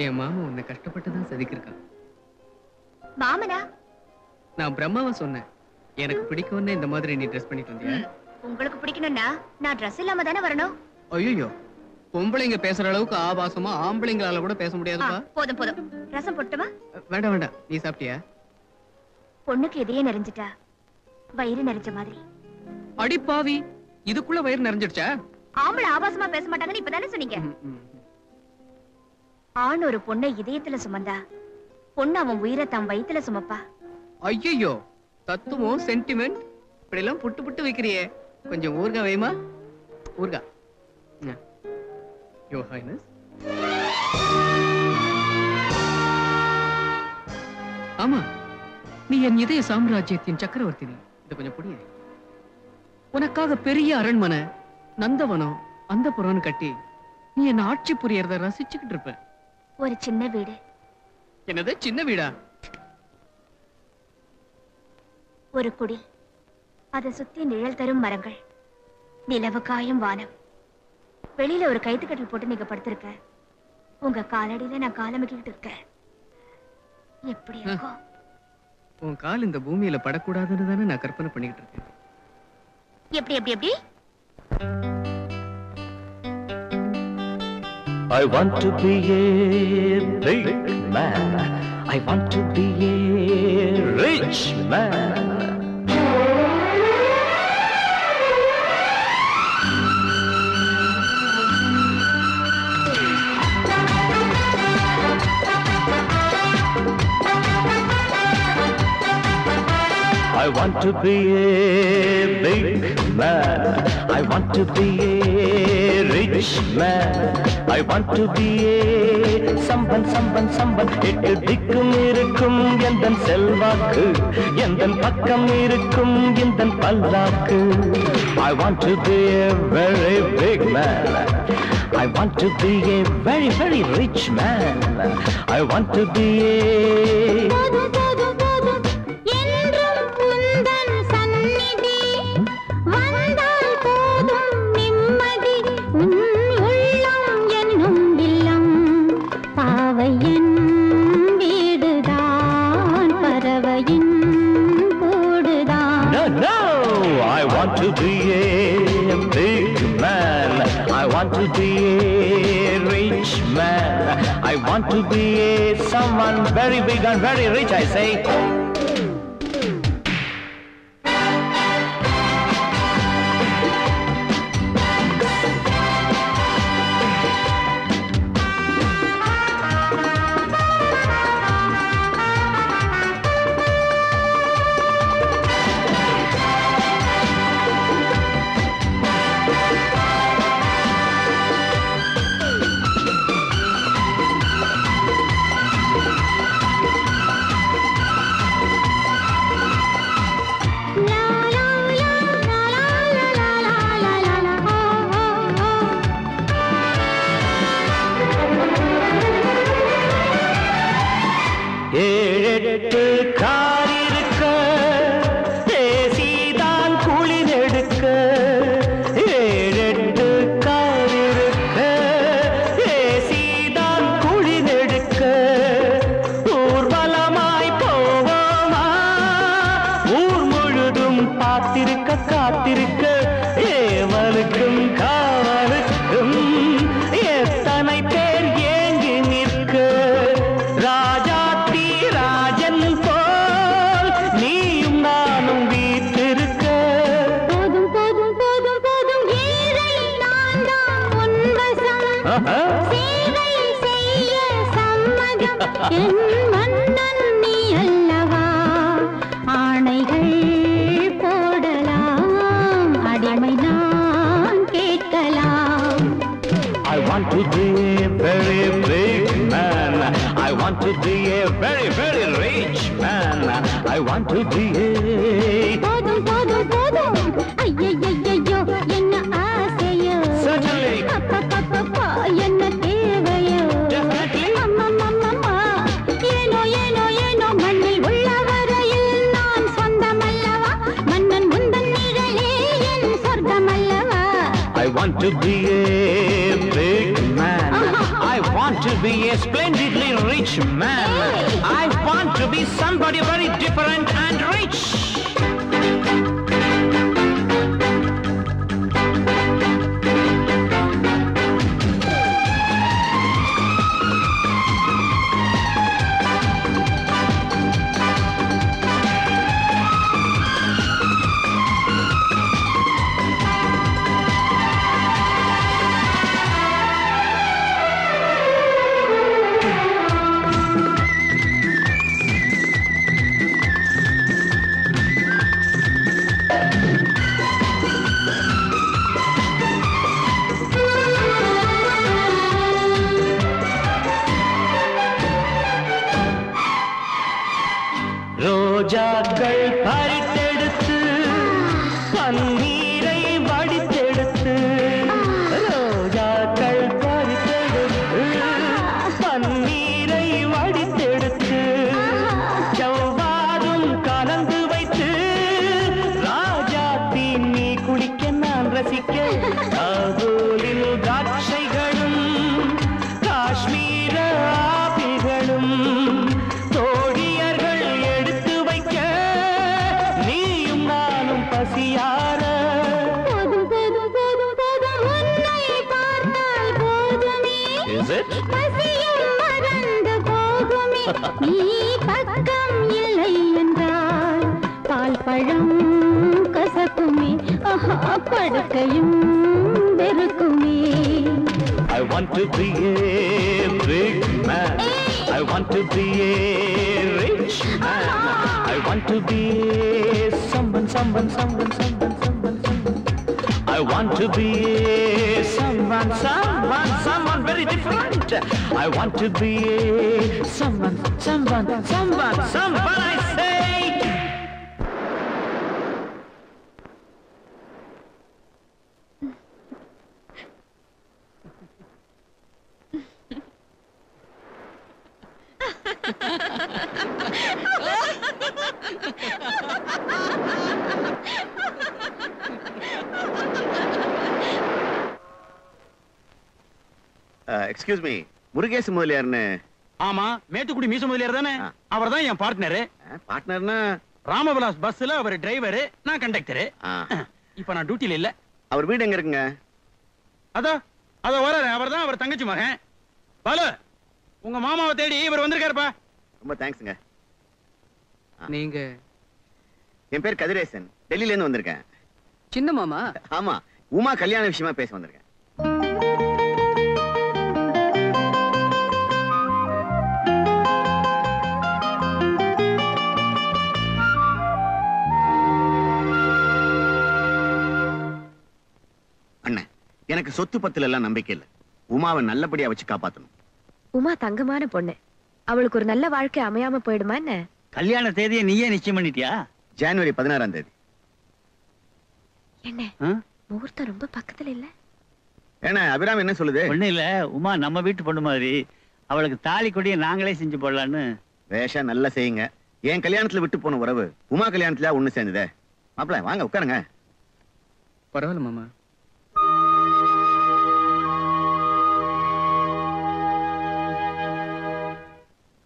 என் மாமா உன்னை கஷ்டப்பட்டுதான் செதுக்கிருக்கான். மாமனா? நான் பிரம்மாவை சொன்னேன், எனக்கு பிடிக்கும்னு இந்த மாதிரி நீ ட்ரெஸ் பண்ணிட்டு வந்தியா? உங்களுக்கு பிடிக்கணும்னா நான் ட்ரெஸ் இல்லாம தானே வரணும். ஐயோ, பொம்பளைங்க பேசுற அளவுக்கு ஆபாசமா ஆம்பளைங்களால கூட பேச முடியாதுப்பா. போதும் போதும், ரசம் போட்டுமா? வேண்டாம் வேண்டாம், நீ சாப்பிட்டியா? பொண்ணுக்கு எதையே நிறைஞ்சிட்டா வயிறு நிறைஞ்ச மாதிரி. அடிப்பாவி, இதுக்குள்ள வயிறு நிறைஞ்சிடுச்சா? ஆம்பளை ஆபாசமா பேச மாட்டாங்கன்னு இப்பதானே சொன்னீங்க. ஆண் ஒரு பொண்ணை இதயத்துல சுமந்தா பொண்ணு அவன் உயிரை தம் வயித்துல சுமப்பா. ஐயோ, தத்துவம் சென்டிமெண்ட் இப்படி எல்லாம் புட்டு புட்டு வைக்கிறியே, கொஞ்சம் ஊர்கா வைமா. ஊர்கா. Your highness. ஆமா, நீ என் இதய சாம்ராஜ்யத்தின் சக்கரவர்த்தி. இது கொஞ்சம் புரியுது. உனக்காக பெரிய அரண்மனை, நந்தவனம், அந்த புறம்னு கட்டி நீ என்ன ஆட்சி புரியறத ரசிச்சுக்கிட்டு இருப்ப. ஒரு சின்ன வீடு. என்னது சின்ன வீடா? ஒரு குடில், அதை சுத்தி நிழல் தரும் மரங்கள், நிலவு காயும் வானம். வெளியில ஒரு கைத்துக்கட்டில் போட்டு நீங்க படுத்திருக்க, உங்க காலடியில நான் காலமிக்கிட்டு இருக்கேன். எப்படி இருக்கும்? உன் கால் இந்த பூமியில படக்கூடாதுன்னு தானே நான் கற்பனை பண்ணிக்கிட்டு இருக்கேன். எப்படி எப்படி எப்படி? I want to be a big man. I want to be a rich man. I want to be a big man. I want to be a rich man. I want to be a someone. எட்டு திக்கும் இருக்கும் எந்தன் செல்வாக்கு, எந்தன் பக்கம் இருக்கும் எந்தன் பல்லாக்கு. I want to be a very big man. I want to be a very, very rich man. I want to be a to be a big man. I want to be a rich man. I want to be a someone very big and very rich, I say. ஏழெட்டு car இருக்க, ஏசிதான் குளிர் எடுக்க. ஏழெட்டு car இருக்க, ஏசிதான் குளிர் எடுக்க. ஊர்வலமாய் போவோமா, ஊர் முழுதும் பார்த்திருக்க காத்திருக்க. ஏவலுக்கும் காவலுக்கும் எத்தனை பேர் ஏங்கி நிற்க. ராஜா ஆணைகள் போடலாம், அடிமை நான் கேட்கலாம். I want to be a very big man. I want to be a very, very rich man. I want to be a போதும் போதும் போதும், ஐயையையோ என்ன ஆசையோ. Certainly. அப்பப்பப்பா என்ன தேவையோ. Definitely. அம்மம்மம்மம்மா ஏனோ ஏனோ ஏனோ மண்ணில் உள்ள வரையில் நான் சொந்தமல்லவா. மன்னன் முந்தன் நிழலே என் சொர்க்கமல்லவா. I want to be a big man. I want to be a splendidly rich man. I want to be somebody very different and rich. ரோஜாக்கள் பறித்தெடுத்து பன்னீரை வடித்தெடுத்து. ரோஜாக்கள் பறித்தெடுத்து பன்னீரை வடித்தெடுத்து. ஜவ்வாதும் கலந்து வைத்து குடிக்க நான் ரசிக்க காதோலில் திராட்சைகளும் காஷ்மீர ஆப்பிள்களும் தோழியர்கள் எடுத்து வைக்க நீயும் நானும் பசியார Is it? நீ பக்கம் இல்லை என்றால் பால் பழம் கசக்குமே படுக்கையும் வெறுக்குமே I want to be a big man. I want to be a rich man. I want to be someone. I want to be someone very different. I want to be someone, I say. Excuse me, Murugesa முதலியார்னு? ஆமா, மேட்டுக்குடி மீச முதலியார் தானே? அவர் தான் என் partner. பார்ட்னர்னா Ramvilas பஸ்ல அவர் driver, நான் conductor. இப்ப நான் டியூட்டில இல்ல. அவர் வீடு எங்க இருக்குங்க? அதோ வராரு. அவர் தான் அவர் தங்கச்சி மகன் பாலு. உங்க மாமாவை தேடி இவர் வந்திருக்காருப்பா. ரொம்ப தேங்க்ஸ்ங்க. நீங்க? என் பேர் கதிரேசன், டெல்லியில இருந்து வந்திருக்கேன். சின்ன மாமா? ஆமா, உமா கல்யாண விஷயமா பேச வந்திருக்கேன். அண்ணன், எனக்கு சொத்து பத்துல எல்லாம் நம்பிக்கை இல்ல. உமாவை நல்லபடியா வச்சு காப்பாத்தணும். உமா தங்கமான பொண்ணு, அவளுக்கு ஒரு நல்ல வாழ்க்கை அமையாம போயிடுமா என்ன? கல்யாண தேதியை நீயே நிச்சயம் பண்ணிட்டியா? ஜனவரி 16ஆம் தேதி. என்ன முகூர்த்தம் ரொம்ப பக்கத்துல இல்ல? என்ன அபிராமி என்ன சொல்லுது? ஒண்ணு இல்ல, உமா நம்ம வீட்டு பொண்ணு மாதிரி, அவளுக்கு தாலி கொடியை நாங்களே செஞ்சு போடலான்னு. வேஷா நல்லா செய்யுங்க. என் கல்யாணத்துல விட்டு போன உறவு உமா கல்யாணத்துல ஒண்ணு சேர்ந்ததே. மாப்பிள வாங்க உட்காருங்க. பரவாயில்ல மாமா.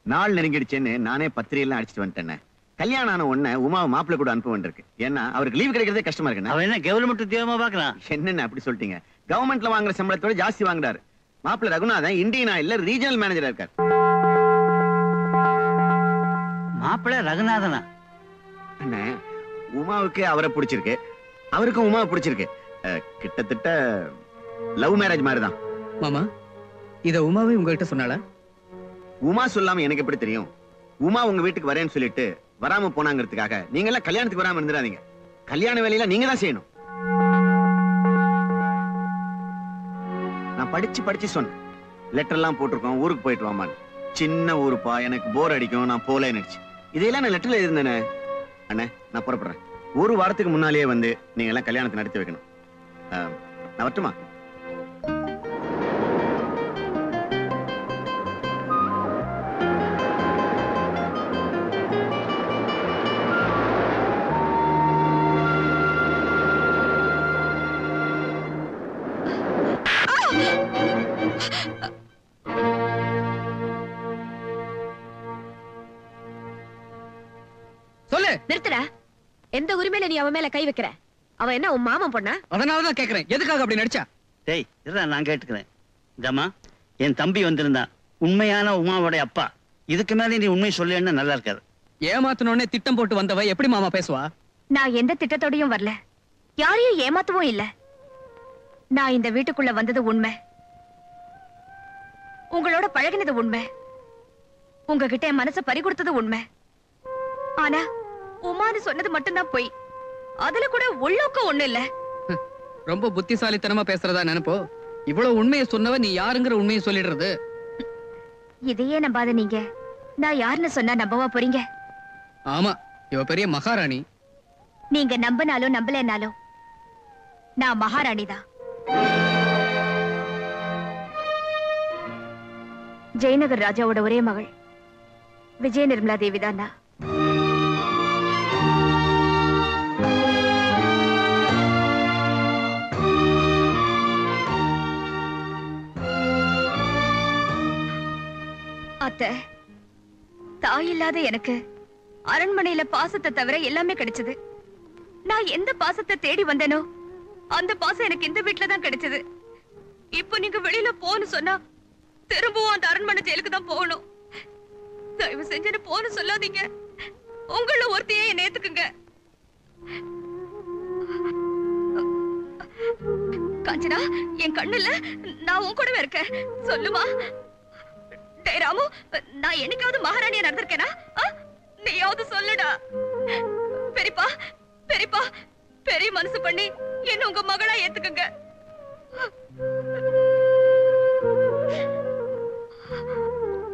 நாள் நெருங்கிடுச்சேன்னு நானே பத்திரியெல்லாம் அடிச்சுட்டு வந்துட்டேன். கல்யாணம் ஆன உடனே உமாவை மாப்பிள்ளை கூட அனுப்ப வேண்டியிருக்கு. ஏன்னா அவருக்கு லீவ் கிடைக்கிறதே கஷ்டமா இருக்கு. அவன் என்ன கவர்மெண்ட் உத்தியோகமா பாக்குறான்? என்னன்னு அப்படி சொல்லிட்டீங்க? கவர்மெண்ட்ல வாங்குற சம்பளத்தோட ஜாஸ்தி வாங்குறாரு. மாப்பிள்ளை ரகுநாதன் இந்தியன் ஆயில்ல ரீஜனல் மேனேஜரா இருக்காரு. மாப்பிள்ளை ரகுநாதனா? அண்ணே, உமாவுக்கு அவரை பிடிச்சிருக்கு, அவருக்கும் உமாவை பிடிச்சிருக்கு. கிட்டத்தட்ட லவ் மேரேஜ் மாதிரிதான். மாமா, இத உமாவே உங்ககிட்ட சொன்னாளா? உமா சொல்லாம எனக்கு எப்படி தெரியும்? உமா உங்க வீட்டுக்கு வரேன்னு சொல்லிட்டு வராம போனாங்கிறதுக்காக நீங்க எல்லாம் கல்யாணத்துக்கு வராம இருந்துடாதீங்க. கல்யாண வேலையில நீங்க தான் செய்யணும். நான் படிச்சு சொன்னேன். லெட்டர் எல்லாம் போட்டிருக்கோம், ஊருக்கு போயிட்டு வாமான்னு. சின்ன ஊருப்பா, எனக்கு போர் அடிக்கும், நான் போல நினைச்சு இதையெல்லாம் நான் லெட்டர்ல இருந்தேனே. அண்ணே, நான் புறப்படுறேன். ஒரு வாரத்துக்கு முன்னாலேயே வந்து நீங்க எல்லாம் கல்யாணத்தை நடத்தி வைக்கணும். நான் வரட்டுமா? சொல்லு. நிறுத்துடா. எந்த உரிமையில நீ அவன் மேல கை வைக்கிற? அவன் என்ன உன் மாமன் பொண்ணா? அதனாலதான் கேக்குறேன், எதுக்காக அப்படி நடிச்சா? டேய் இதுதான் நான் கேட்டுக்கிறேன். ஜமா, என் தம்பி வந்திருந்தான், உண்மையான உமாவோட அப்பா. இதுக்கு மேல நீ உண்மை சொல்லேன்னு நல்லா இருக்காது. ஏமாத்தணும்னே திட்டம் போட்டு வந்தவ எப்படி மாமா பேசுவா? நான் எந்த திட்டத்தோடையும் வரல, யாரையும் ஏமாத்தவும் இல்ல. நான் இந்த வீட்டுக்குள்ள வந்தது உண்மை, உங்களோட பழகினது உண்மை, உங்ககிட்ட என் மனசை பறி கொடுத்தது உண்மை. ஆனா உமான்னு சொன்னது மட்டும்தான் போய். அதுல கூட உள்ளோக்கம் ஒண்ணு இல்ல. ரொம்ப புத்திசாலித்தனமா பேசுறதா நினைப்போ? இவ்வளவு உண்மையை சொன்னவ நீ யாருங்கிற உண்மையை சொல்லிடுறது. இதையே நம்பாத நீங்க நான் யாருன்னு சொன்னா நம்பவா போறீங்க? ஆமா, இவ பெரிய மகாராணி. நீங்க நம்பினாலும் நம்பலனாலும் நான் மகாராணி தான். ஜெயநகர் ராஜாவோட ஒரே மகள் விஜய நிர்மலா தேவி தான். அத்தை, தாய் இல்லாத எனக்கு அரண்மனையில பாசத்தை தவிர எல்லாமே கிடைச்சது. நான் எந்த பாசத்தை தேடி வந்தேனோ அந்த பாசம் எனக்கு இந்த வீட்டுல தான் கிடைச்சது. இப்போ நீங்க வெளியில போன்னு சொன்னா திரும்பவும் அந்த அரண்மனை ஜெயிலுக்கு தான் போகணும். தயவு செஞ்சு போன்னு சொல்லாதீங்க. உங்கள ஒருத்தையே என்ன ஏத்துக்குங்க. காஞ்சனா, என் கண்ணுல நான் உன் கூடவே இருக்கேன். சொல்லுமா. டேய் ராமு, நான் என்னைக்காவது மகாராணியா நடந்திருக்கேனா? நீயாவது சொல்லுடா. பெரியப்பா, பெரியப்பா, பெரிய மனசு பண்ணி என்ன உங்க மகளா ஏத்துக்குங்க.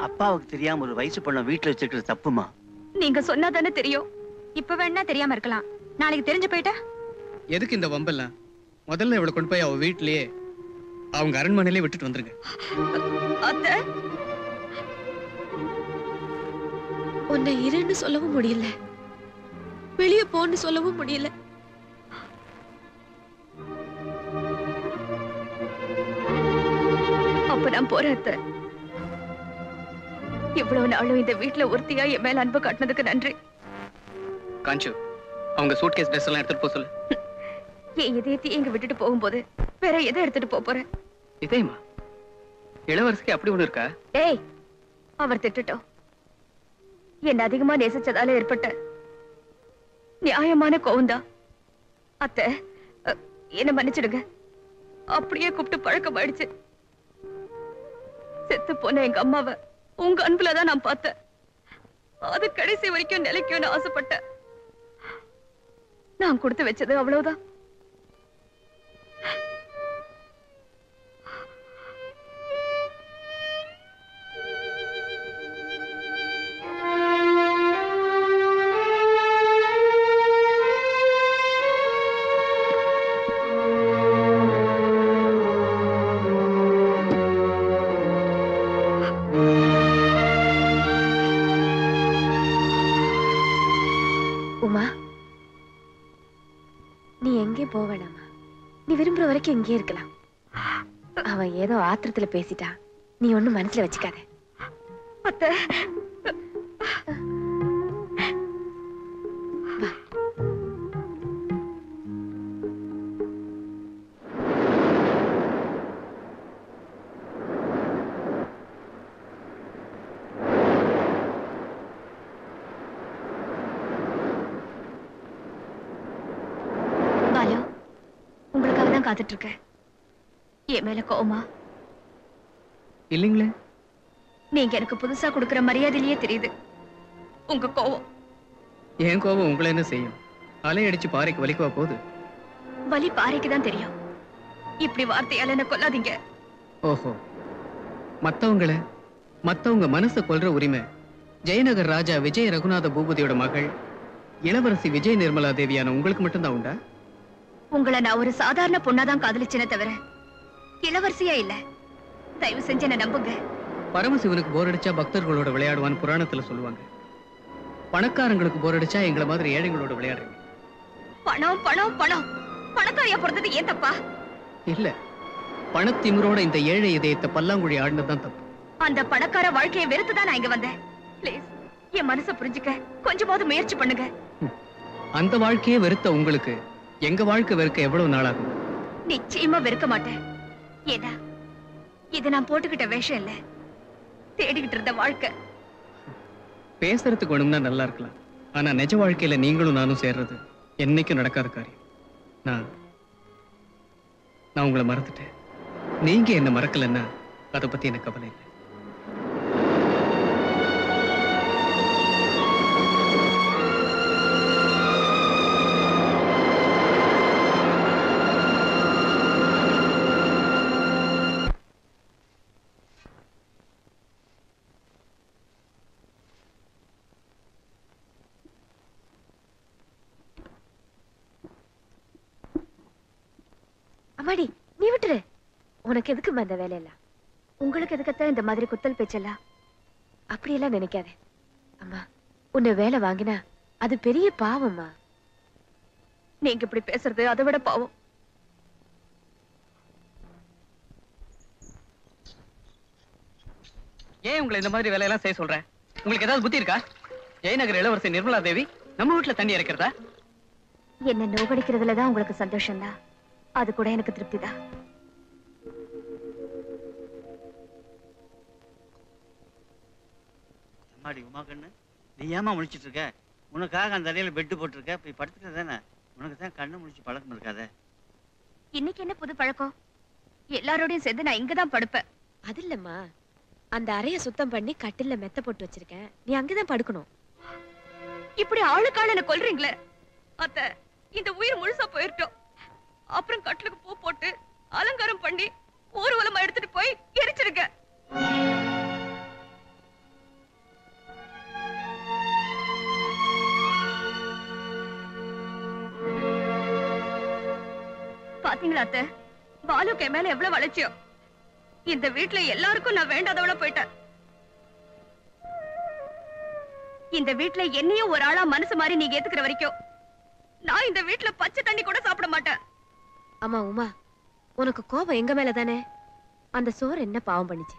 அப்பாவுக்கு தெரியாம ஒரு வயசு பொண்ண வீட்டுல வச்சிருக்கிறது தப்புமா? நீங்க சொன்னாதானே தெரியும். இப்ப வேணா தெரியாம இருக்கலாம், நாளைக்கு தெரிஞ்சு போயிட்டா? எதுக்கு இந்த வம்பெல்லாம்? முதல்ல இவளை கொண்டு போய் அவ வீட்லயே அவங்க அரண்மனையிலே விட்டுட்டு வந்துருங்க. அத்தை, உன்னை இருன்னு சொல்லவும் முடியல, வெளியே போன்னு சொல்லவும் முடியல. அப்ப நான் போறேன் அத்தை. இவ்வளவு நாளும் இந்த வீட்டுல ஒருத்தியா என் மேல அன்பு காட்டினதுக்கு நன்றி. காஞ்சு, அவங்க சூட்கேஸ் ட்ரெஸ் எல்லாம் எடுத்துட்டு போக சொல்லு. என் இதயத்தையும் இங்க விட்டுட்டு போகும்போது வேற எதை எடுத்துட்டு போறேன்? இதயமா? இளவரசிக்கு அப்படி ஒண்ணு இருக்கா? ஏய், அவர் திட்டட்டும். என்ன அதிகமா நேசிச்சதால ஏற்பட்ட நியாயமான கோவம்தான். அத்தை, என்ன மன்னிச்சிடுங்க. அப்படியே கூப்பிட்டு பழக்கமாயிடுச்சு. செத்து போன எங்க அம்மாவை உங்க அன்புலதான் நான் பார்த்தேன். அது கடைசி வரைக்கும் நிலைக்கும்னு ஆசைப்பட்டேன். நான் கொடுத்து வச்சது அவ்வளவுதான். உமா, நீ எங்கே போவேணாமா? நீ விரும்புற வரைக்கும் இங்கே இருக்கலாம். அவன் ஏதோ ஆத்திரத்துல பேசிட்டா, நீ ஒண்ணும் மனசுல வச்சுக்காத. அத்தை, பாலு, உங்களுக்காக தான் காத்துட்டு இருக்கேன். என் மேல கோவமா? இல்லீங்களே. நீங்க எனக்கு புதுசா கொடுக்கிற மரியாதையிலேயே தெரியுது உங்க கோவம். என் கோபம் உங்களை என்ன செய்யும்? அலையடிச்சு பாறைக்கு வலிக்குவா போகுது? வலி பாறைக்கு தான் தெரியும். இப்படி வார்த்தையால என்ன கொல்லாதீங்க. ஓஹோ, மத்தவங்க மனசை கொல்ற உரிமை ஜெயநகர் ராஜா விஜய ரகுநாத பூபதியோட மகள் இளவரசி விஜய் நிர்மலா தேவியான உங்களுக்கு மட்டும்தான் உண்டா? உங்களை நான் ஒரு சாதாரண பொண்ணாதான் காதலிச்சேனே தவிர இளவரசியா இல்ல. தயவு செஞ்சு என்ன நம்புங்க. பரமசிவனுக்கு போர் அடிச்சா பக்தர்களோட விளையாடுவான்னு புராணத்துல சொல்லுவாங்க. பணக்காரங்களுக்கு போர் அடிச்சா எங்களை மாதிரி ஏழைகளோட விளையாடுறீங்க. பணம் பணம் பணம். பணக்காரியா பிறந்தது ஏன் தப்பா? இல்ல, பணத்திமிரோட இந்த ஏழை இதயத்தை பல்லாங்குழி ஆடினதுதான் தப்பு. அந்த பணக்கார வாழ்க்கையை வெறுத்துதான் நான் இங்க வந்தேன். பிளீஸ், என் மனசை புரிஞ்சுக்க கொஞ்சமாவது முயற்சி பண்ணுங்க. அந்த வாழ்க்கையே வெறுத்த உங்களுக்கு எங்க வாழ்க்கை வெறுக்க எவ்வளவு நாளாகும்? நிச்சயமா வெறுக்க மாட்டேன். ஏன்னா இது நான் போட்டுக்கிட்ட வேஷம் இல்ல, தேடிக்கிட்டு இருந்த வாழ்க்கை. பேசுறதுக்கு ஒண்ணும்னா நல்லா இருக்கலாம், ஆனா நிஜ வாழ்க்கையில நீங்களும் நானும் சேர்றது என்னைக்கும் நடக்காத காரியம். நான் உங்களை மறந்துட்டேன். நீங்க என்ன மறக்கலன்னா அதை பத்தி எனக்கு கவலை இல்லை. அம்மாடி, நீ விட்டுரு. உனக்கு எதுக்குமா இந்த வேலையெல்லாம்? உங்களுக்கு எதுக்கத்தான் இந்த மாதிரி குத்தல் பேச்செல்லாம்? அப்படியெல்லாம் நினைக்காதே அம்மா. உன்னை வேலை வாங்கினா அது பெரிய பாவம்மா. நீங்க இப்படி பேசுறது அதை விட பாவம். ஏன் உங்களை இந்த மாதிரி வேலையெல்லாம் செய்ய சொல்றேன்? உங்களுக்கு ஏதாவது புத்தி இருக்கா? ஜெயநகர் இளவரசி நிர்மலா தேவி நம்ம வீட்டுல தண்ணி இறக்கிறதா? என்ன நோகடிக்கிறதுலதான் உங்களுக்கு சந்தோஷம் தான். அது கூட எனக்கு திருப்தி தான். அம்மாடி உமா கண்ணு, நீ ஏமா முழிச்சிட்டு இருக்க? உனக்காக அந்த அறையில பெட்டு போட்டிருக்க, போய் படுத்துக்க தானே. உனக்கு தான் கண்ணு முழிச்சு பழக்கம் இருக்காத. இன்னைக்கு என்ன புது பழக்கம்? எல்லாரோடையும் சேர்ந்து நான் இங்கதான் படுப்பேன். அது இல்லம்மா, அந்த அறைய சுத்தம் பண்ணி கட்டில்ல மெத்த போட்டு வச்சிருக்கேன். நீ அங்கதான் படுக்கணும். இப்படி ஆளுக்கால என்ன கொல்றீங்களே அத்தை. இந்த உயிர் முழுசா போயிட்டோம். அப்புறம் கட்டிலுக்கு பூ போட்டு அலங்காரம் பண்ணி ஊர்வலமா எடுத்துட்டு போய் எரிச்சிருக்க. பாத்தீங்களா அத்தை, பாலுக்கு மேல எவ்வளவு வளர்ச்சியம். இந்த வீட்டுல எல்லாருக்கும் நான் வேண்டாதவள போயிட்டேன். இந்த வீட்டுல என்னையும் ஒரு ஆளா மனசு மாதிரி நீங்க ஏத்துக்கிற வரைக்கும் நான் இந்த வீட்டுல பச்சை தண்ணி கூட சாப்பிட மாட்டேன். அம்மா உமா, உனக்கு கோபம் எங்க மேல தானே? அந்த சோறு என்ன பாவம் பண்ணிச்சு?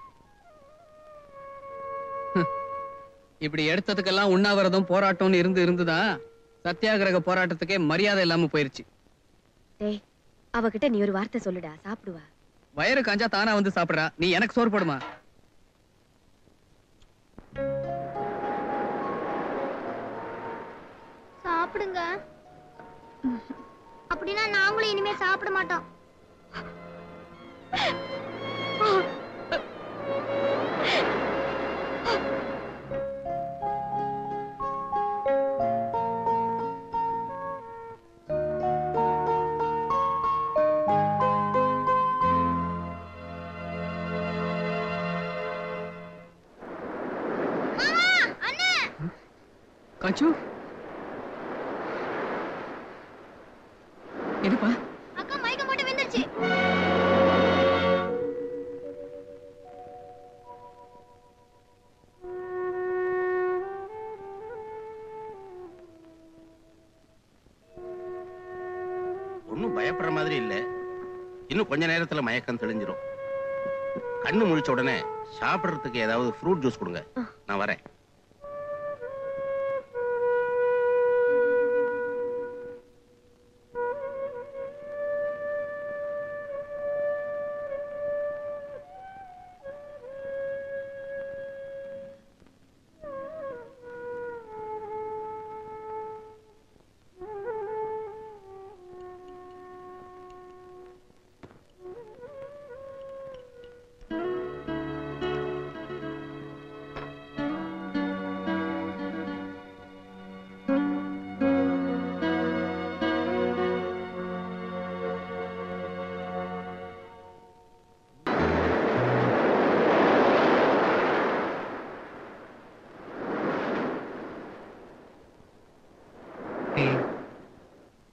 இப்படி எடுத்ததுக்கெல்லாம் உண்ணாவிரதம் போராட்டம்னு இருந்துதான் சத்தியாகிரக போராட்டத்துக்கே மரியாதை இல்லாம போயிருச்சு. டேய், அவகிட்ட நீ ஒரு வார்த்தை சொல்லுடா, சாப்பிடுவா. வயிறு காஞ்சா தானா வந்து சாப்பிடுறா. நீ எனக்கு சோறு போடுமா? சாப்பிடுங்க. அப்படின்னா நாங்களும் இனிமே சாப்பிட மாட்டோம். காஞ்சு, என்னப்பா? அக்கா மயக்கம் போட்டு விழுந்துருச்சு. ஒன்னும் பயப்படுற மாதிரி இல்ல. இன்னும் கொஞ்ச நேரத்துல மயக்கம் தெளிஞ்சிரும். கண்ணு முழிச்ச உடனே சாப்பிடுறதுக்கு ஏதாவது ஃப்ரூட் ஜூஸ் கொடுங்க, நான் வரேன்.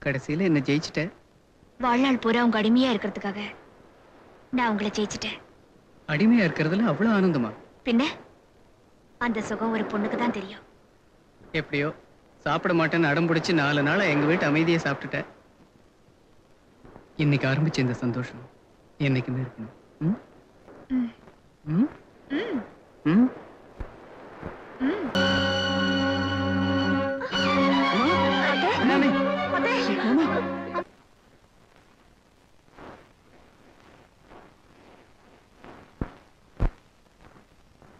கடைசியில என்ன ஜெயிச்சிட்ட. வாழ்நாள் பூரா உங்க அடிமையா இருக்கிறதுக்காக நான் உங்களை ஜெயிச்சிட்டேன். அடிமையா இருக்கிறதுல அவ்வளவு ஆனந்தமா? பின்ன அந்த சுகம் ஒரு பொண்ணுக்கு தான் தெரியும். எப்படியோ சாப்பிட மாட்டேன்னு அடம் பிடிச்சு 4 நாளா எங்க வீட்டு அமைதியை சாப்பிட்டுட்டேன். இன்னைக்கு ஆரம்பிச்ச இந்த சந்தோஷம் என்னைக்குமே இருக்கணும். ம்? ம்? ம்?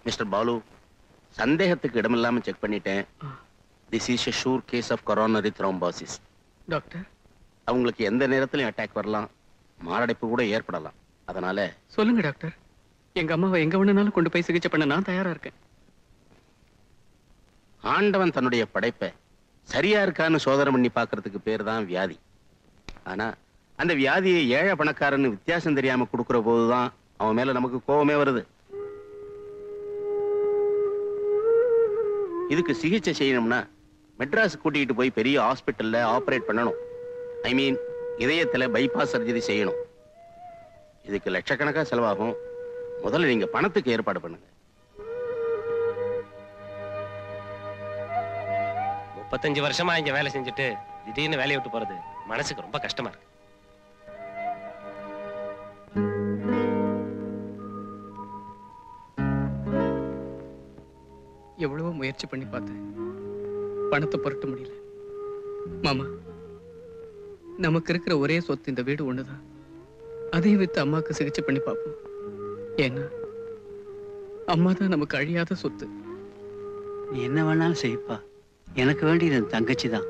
மிஸ்டர் பாலு, சந்தேகத்துக்கு இடமில்லாம செக் பண்ணிட்டேன். This is a sure case of coronary thrombosis. Doctor, அவங்களுக்கு எந்த நேரத்திலும் அட்டாக் வரலாம், மாரடைப்பு கூட ஏற்படலாம். அதனால சொல்லுங்க டாக்டர், எங்க அம்மாவை எங்க வேணும்னாலும் கொண்டு போய் சிகிச்சை பண்ண நான் தயாரா இருக்கேன். ஆண்டவன் தன்னுடைய படைப்பை சரியா இருக்கான்னு சோதனை பண்ணி பார்க்கறதுக்கு பேர் தான் வியாதி. ஆனா அந்த வியாதியை ஏழை பணக்காரன்னு வித்தியாசம் தெரியாம கொடுக்கிற போதுதான் அவன் மேல நமக்கு கோபமே வருது. இதுக்கு சிகிச்சை செய்யணும்னா மெட்ராஸ் கூட்டிகிட்டு போய் பெரிய ஹாஸ்பிட்டல்ல ஆபரேட் பண்ணணும். ஐ மீன் இதயத்துல பைபாஸ் சர்ஜரி செய்யணும். இதுக்கு லட்சக்கணக்கா செலவாகும். முதல்ல நீங்க பணத்துக்கு ஏற்பாடு பண்ணுங்க. 35 வருஷமா இங்க வேலை செஞ்சுட்டு திடீர்னு வேலையை விட்டு போறது மனசுக்கு ரொம்ப கஷ்டமா இருக்கு. எவ்வளவோ முயற்சி பண்ணி பார்த்தேன், பணத்தை புரட்ட முடியல. மாமா, நமக்கு இருக்கிற ஒரே சொத்து இந்த வீடு ஒண்ணுதான். அதையும் வித்து அம்மாவுக்கு சிகிச்சை பண்ணி பார்ப்போம். ஏன்னா அம்மா தான் நமக்கு அழியாத சொத்து. நீ என்ன வேணாலும் செய்ப்பா, எனக்கு வேண்டியது என் தங்கச்சி தான்.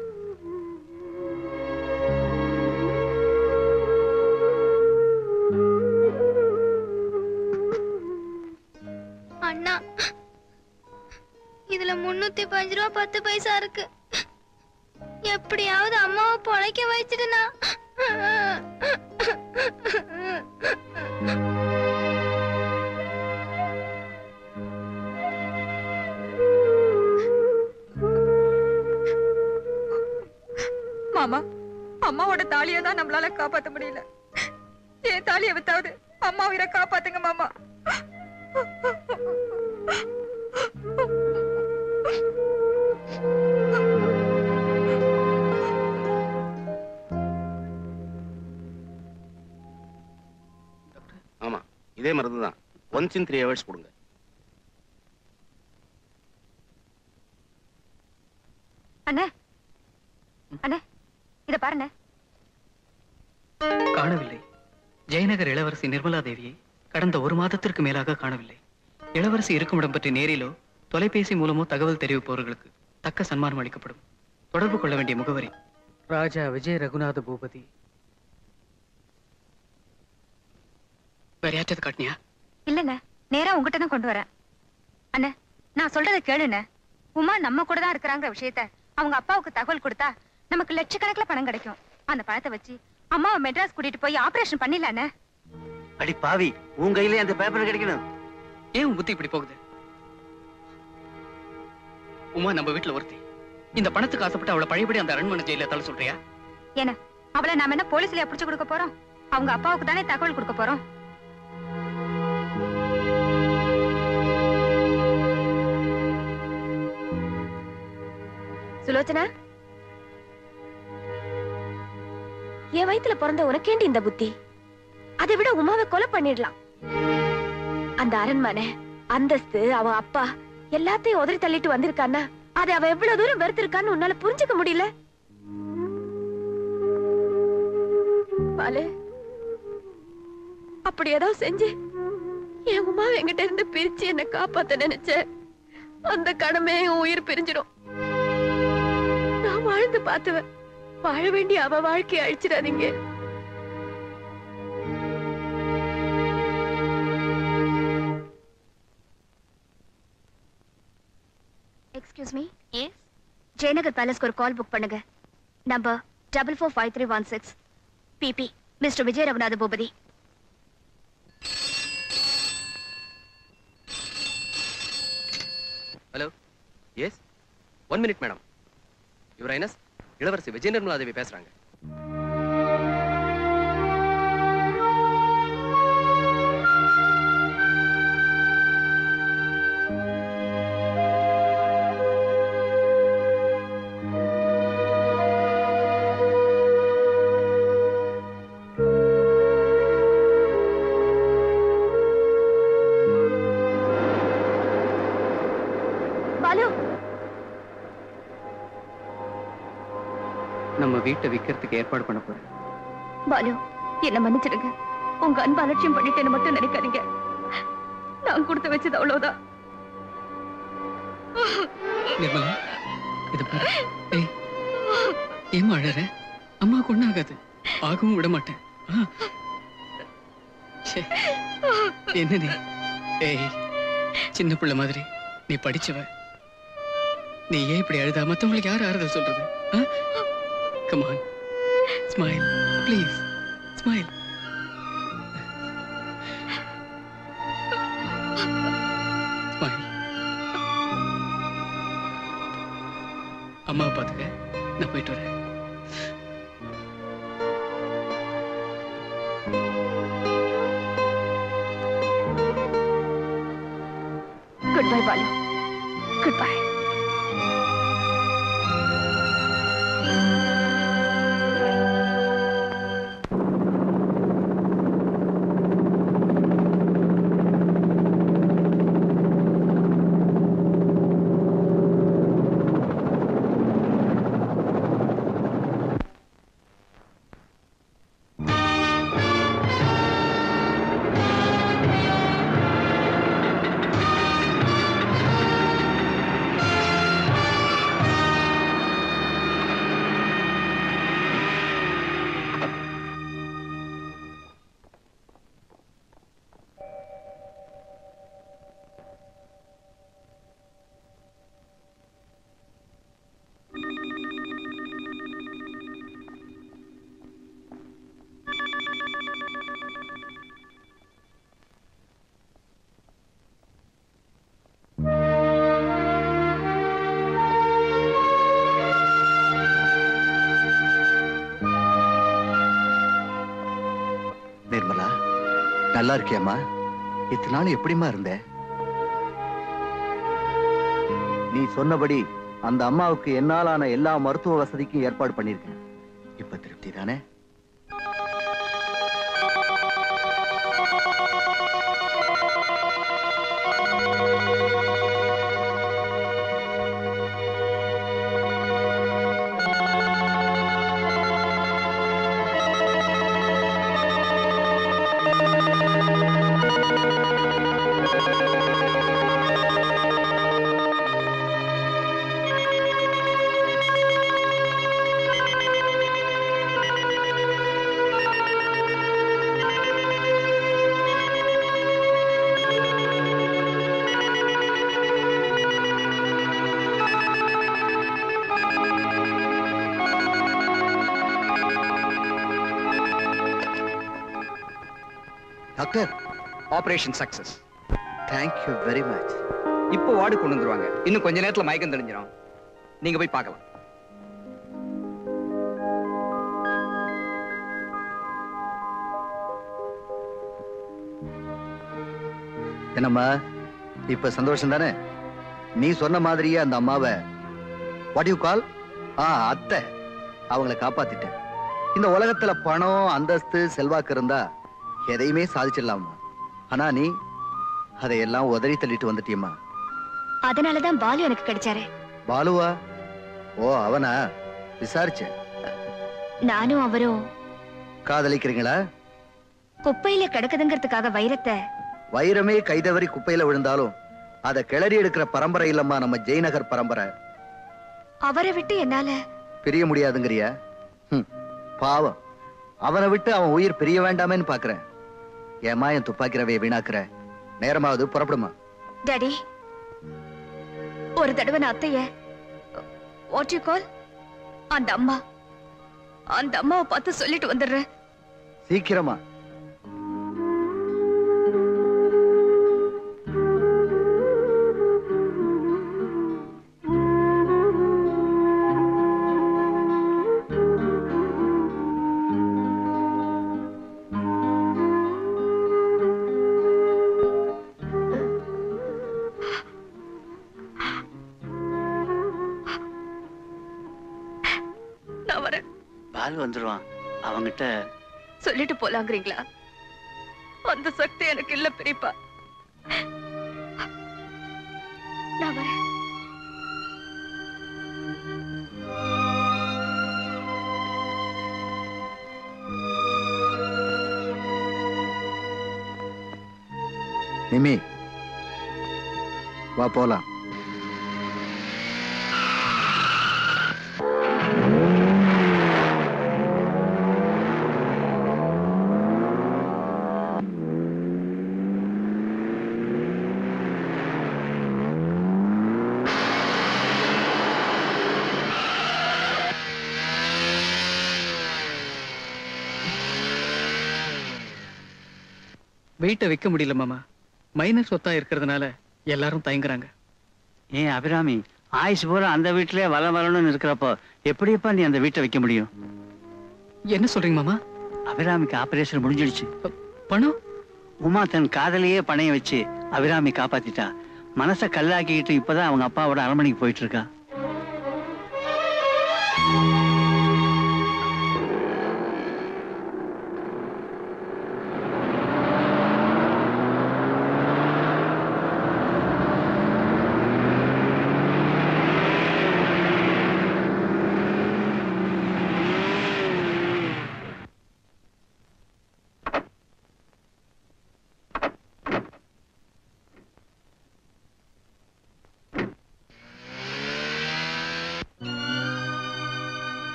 அண்ணா, இதுல 315 ரூபா 10 பைசா இருக்கு. எப்படியாவது அம்மாவை பொழைக்க வச்சிடுனா. மாமா, அம்மாவோட தாலியை தான் நம்மளால காப்பாத்த முடியல. என் தாலியை வித்தாவது அம்மா உயிரை காப்பாத்துங்க மாமா. ஆமா, இதே மருந்து தான். ஒன்ஸ் இன் 3 ஹவர்ஸ் கொடுங்க. அண்ணே, அண்ணே, இத பாருங்க. காணவில்லை. ஜெயநகர் இளவரசி நிர்மலா தேவியை கடந்த 1 மாதத்திற்கு மேலாக காணவில்லை. இளவரசி இருக்கும் இடம் பற்றி நேரிலோ தொலைபேசி மூலமோ தகவல் தெரிவிப்பவர்களுக்கு தக்க சன்மானம் அளிக்கப்படும். தொடர்பு கொள்ள வேண்டிய முகவரி ராஜா விஜய ரகுநாத பூபதி. வேற யார்ட்டது காட்டினியா? இல்லண்ணே, நேரா உங்ககிட்ட தான் கொண்டு வரேன். அண்ணே, நான் சொல்றதை கேளுண்ணே. உமா நம்ம கூட தான் இருக்கிறாங்க விஷயத்த அவங்க அப்பாவுக்கு தகவல் கொடுத்தா நமக்கு லட்சக்கணக்கில் பணம் கிடைக்கும். அந்த பணத்தை வச்சு அம்மாவை மெட்ராஸ் கூட்டிட்டு போய் ஆபரேஷன் பண்ணிடலாண்ணே. அடி பாவி, உன் கையிலே அந்த பேப்பர் கிடைக்கணும். ஏன் உன் புத்தி இப்படி போகுது? உமா நம்ம வீட்டுல ஒருத்தி. இந்த பணத்துக்கு ஆசைப்பட்டு அவளை பழையபடி அந்த அரண்மனை ஜெயில தள்ள சொல்றியா? ஏன்னா அவளை நாம என்ன போலீஸ்லயா புடிச்சு கொடுக்க போறோம்? அவங்க அப்பாவுக்கு தானே தகவல் கொடுக்க போறோம். சுலோச்சனா, என் வயித்துல பிறந்த உனக்கேண்டி இந்த புத்தி? அதை விட உமாவை கொலை பண்ணிடலாம். அந்த அரண்மனை, அந்தஸ்து, அவன் அப்பா எல்லாத்தையும் உதறி தள்ளிட்டு வந்திருக்கான்னா அதை அவ எவ்வளவு தூரம் வெறுத்திருக்கான்னு உன்னால புரிஞ்சுக்க முடியல? பாலு, அப்படி ஏதாவது செஞ்சு என் உமாவை என்கிட்ட இருந்து பிரிச்சு என்ன காப்பாத்த நினைச்ச அந்த கடமை உயிர் பிரிஞ்சிடும். நான் வாழ்ந்து பார்த்துவேன். வாழ வேண்டிய அவ வாழ்க்கையை அழிச்சிடாதீங்க. Excuse me. எஸ். ஜெயநகர் பேலஸ்க்கு ஒரு கால் புக் பண்ணுங்க. நம்பர் 445316. பிபி mister Vijaya Raghunatha Boopathi. Hello. Yes. 1 minute madam. Your highness, இளவரசி விஜய நிர்மலா தேவி பேசுறாங்க. நம்ம வீட்டை விக்கிறதுக்கு ஏற்பாடு பண்ண போறேன். பாலு, என்ன மன்னிச்சிடுங்க. உங்க அன்பு அலட்சியம் பண்ணிட்டேன்னு மட்டும் நினைக்காதீங்க. நான் கொடுத்து வச்சது அவ்வளவுதான். நிர்மலா, இது பாரு. ஏய், ஏமா அழற? அம்மா கொண்டாகாது, ஆகவும் விட மாட்டேன். என்ன நீ? ஏய், சின்ன பிள்ளை மாதிரி நீ படிச்சவ. நீ ஏன் இப்படி அழுதா? மத்தவங்களுக்கு யார் ஆறுதல் சொல்றது? Come on, smile, please, smile. Smile. அம்மாவை பார்த்துக்க, நான் போயிட்டு வரேன். Goodbye, Balu. Goodbye. நிர்மலா, நல்லா இருக்கியம்மா? இத்தனை நாள் எப்படிம்மா இருந்த? நீ சொன்னபடி அந்த அம்மாவுக்கு என்னாலான எல்லா மருத்துவ வசதிக்கும் ஏற்பாடு பண்ணிருக்கேன். இப்ப திருப்தி தானே? Doctor, operation success. Thank you very much. இப்போ வார்டு கொண்டு வந்துருவாங்க. இன்னும் கொஞ்ச நேரத்துல மயக்கம் தெளிஞ்சிரும். நீங்க போய் பார்க்கலாம். என்னம்மா, இப்ப சந்தோஷம் தானே? நீ சொன்ன மாதிரியே அந்த அம்மாவை வாட் யூ கால் அத்தை அவங்களை காப்பாத்திட்டேன். இந்த உலகத்துல பணம், அந்தஸ்து, செல்வாக்கு இருந்தா எதையுமே சாதிச்சிடலாமா? ஆனா நீ அதையெல்லாம் உதறி தள்ளிட்டு வந்துட்டியம்மா. அதனாலதான் பாலு எனக்கு கிடைச்சாரு. பாலுவா? ஓ, அவனா? விசாரிச்சேன். நானும் அவரும் காதலிக்கிறீங்களா? குப்பையில கிடக்குதுங்கிறதுக்காக வைரத்தை வைரமே கைதவறி குப்பையில விழுந்தாலும் அதை கிளறி எடுக்கிற பரம்பரை இல்லம்மா நம்ம ஜெயநகர் பரம்பரை. அவரை விட்டு என்னால பிரிய முடியாதுங்கிறியா? பாவம், அவனை விட்டு அவன் உயிர் பிரிய வேண்டாமேன்னு பாக்குறேன். ஏமா என் துப்பாக்கி ரவையை வீணாக்குற? நேரமாவது புறப்படுமா? டாடி, ஒரு தடவை நான் அத்தைய வாட் யூ கால் அந்த அம்மாவை பார்த்து சொல்லிட்டு வந்துடுறேன். சீக்கிரமா. பால் வந்துருவான். அவங்கிட்ட சொல்லிட்டு போலாங்கிறீங்களா? அந்த சக்தி எனக்கு இல்ல பெரியப்பா. நான் வரேன். நிமி, வா போலாம். வெயிட்ட வைக்க முடியல மாமா. மைனர் சொத்தா இருக்கிறதுனால எல்லாரும் தயங்குறாங்க. ஏன் அபிராமி, ஆயுசு பூரா அந்த வீட்டிலே வரணும்னு இருக்கிறப்போ எப்படியப்பா நீ அந்த வீட்டை வைக்க முடியும்? என்ன சொல்றீங்க மாமா? அபிராமிக்கு ஆபரேஷன் முடிஞ்சிடுச்சு. பணம்? உமா தன் காதலையே பணைய வச்சு அபிராமி காப்பாத்திட்டா. மனசை கல்லாக்கிட்டு இப்பதான் அவங்க அப்பாவோட அரண்மனைக்கு போயிட்டு இருக்கா.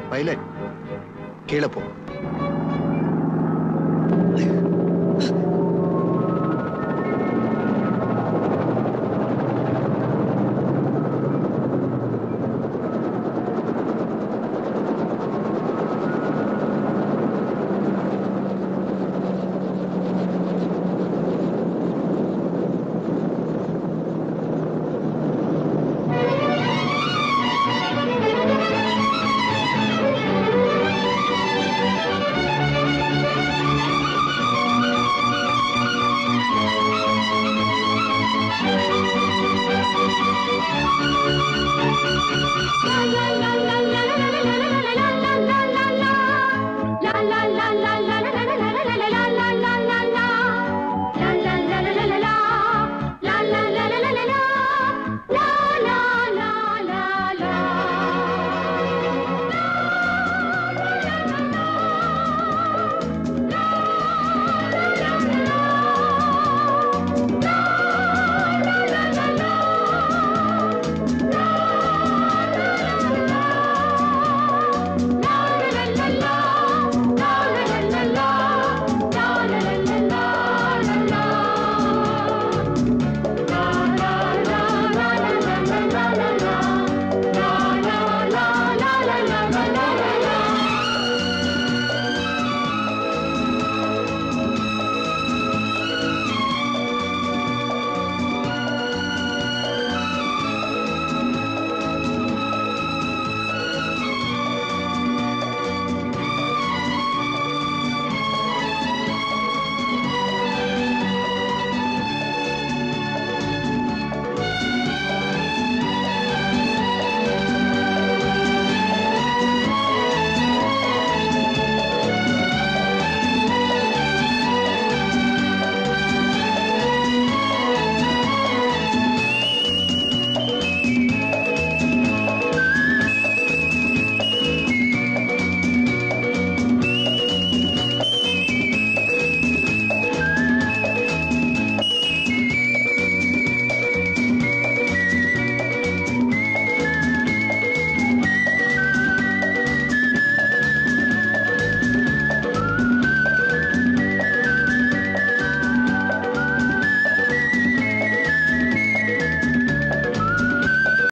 பைலட் கீழே போ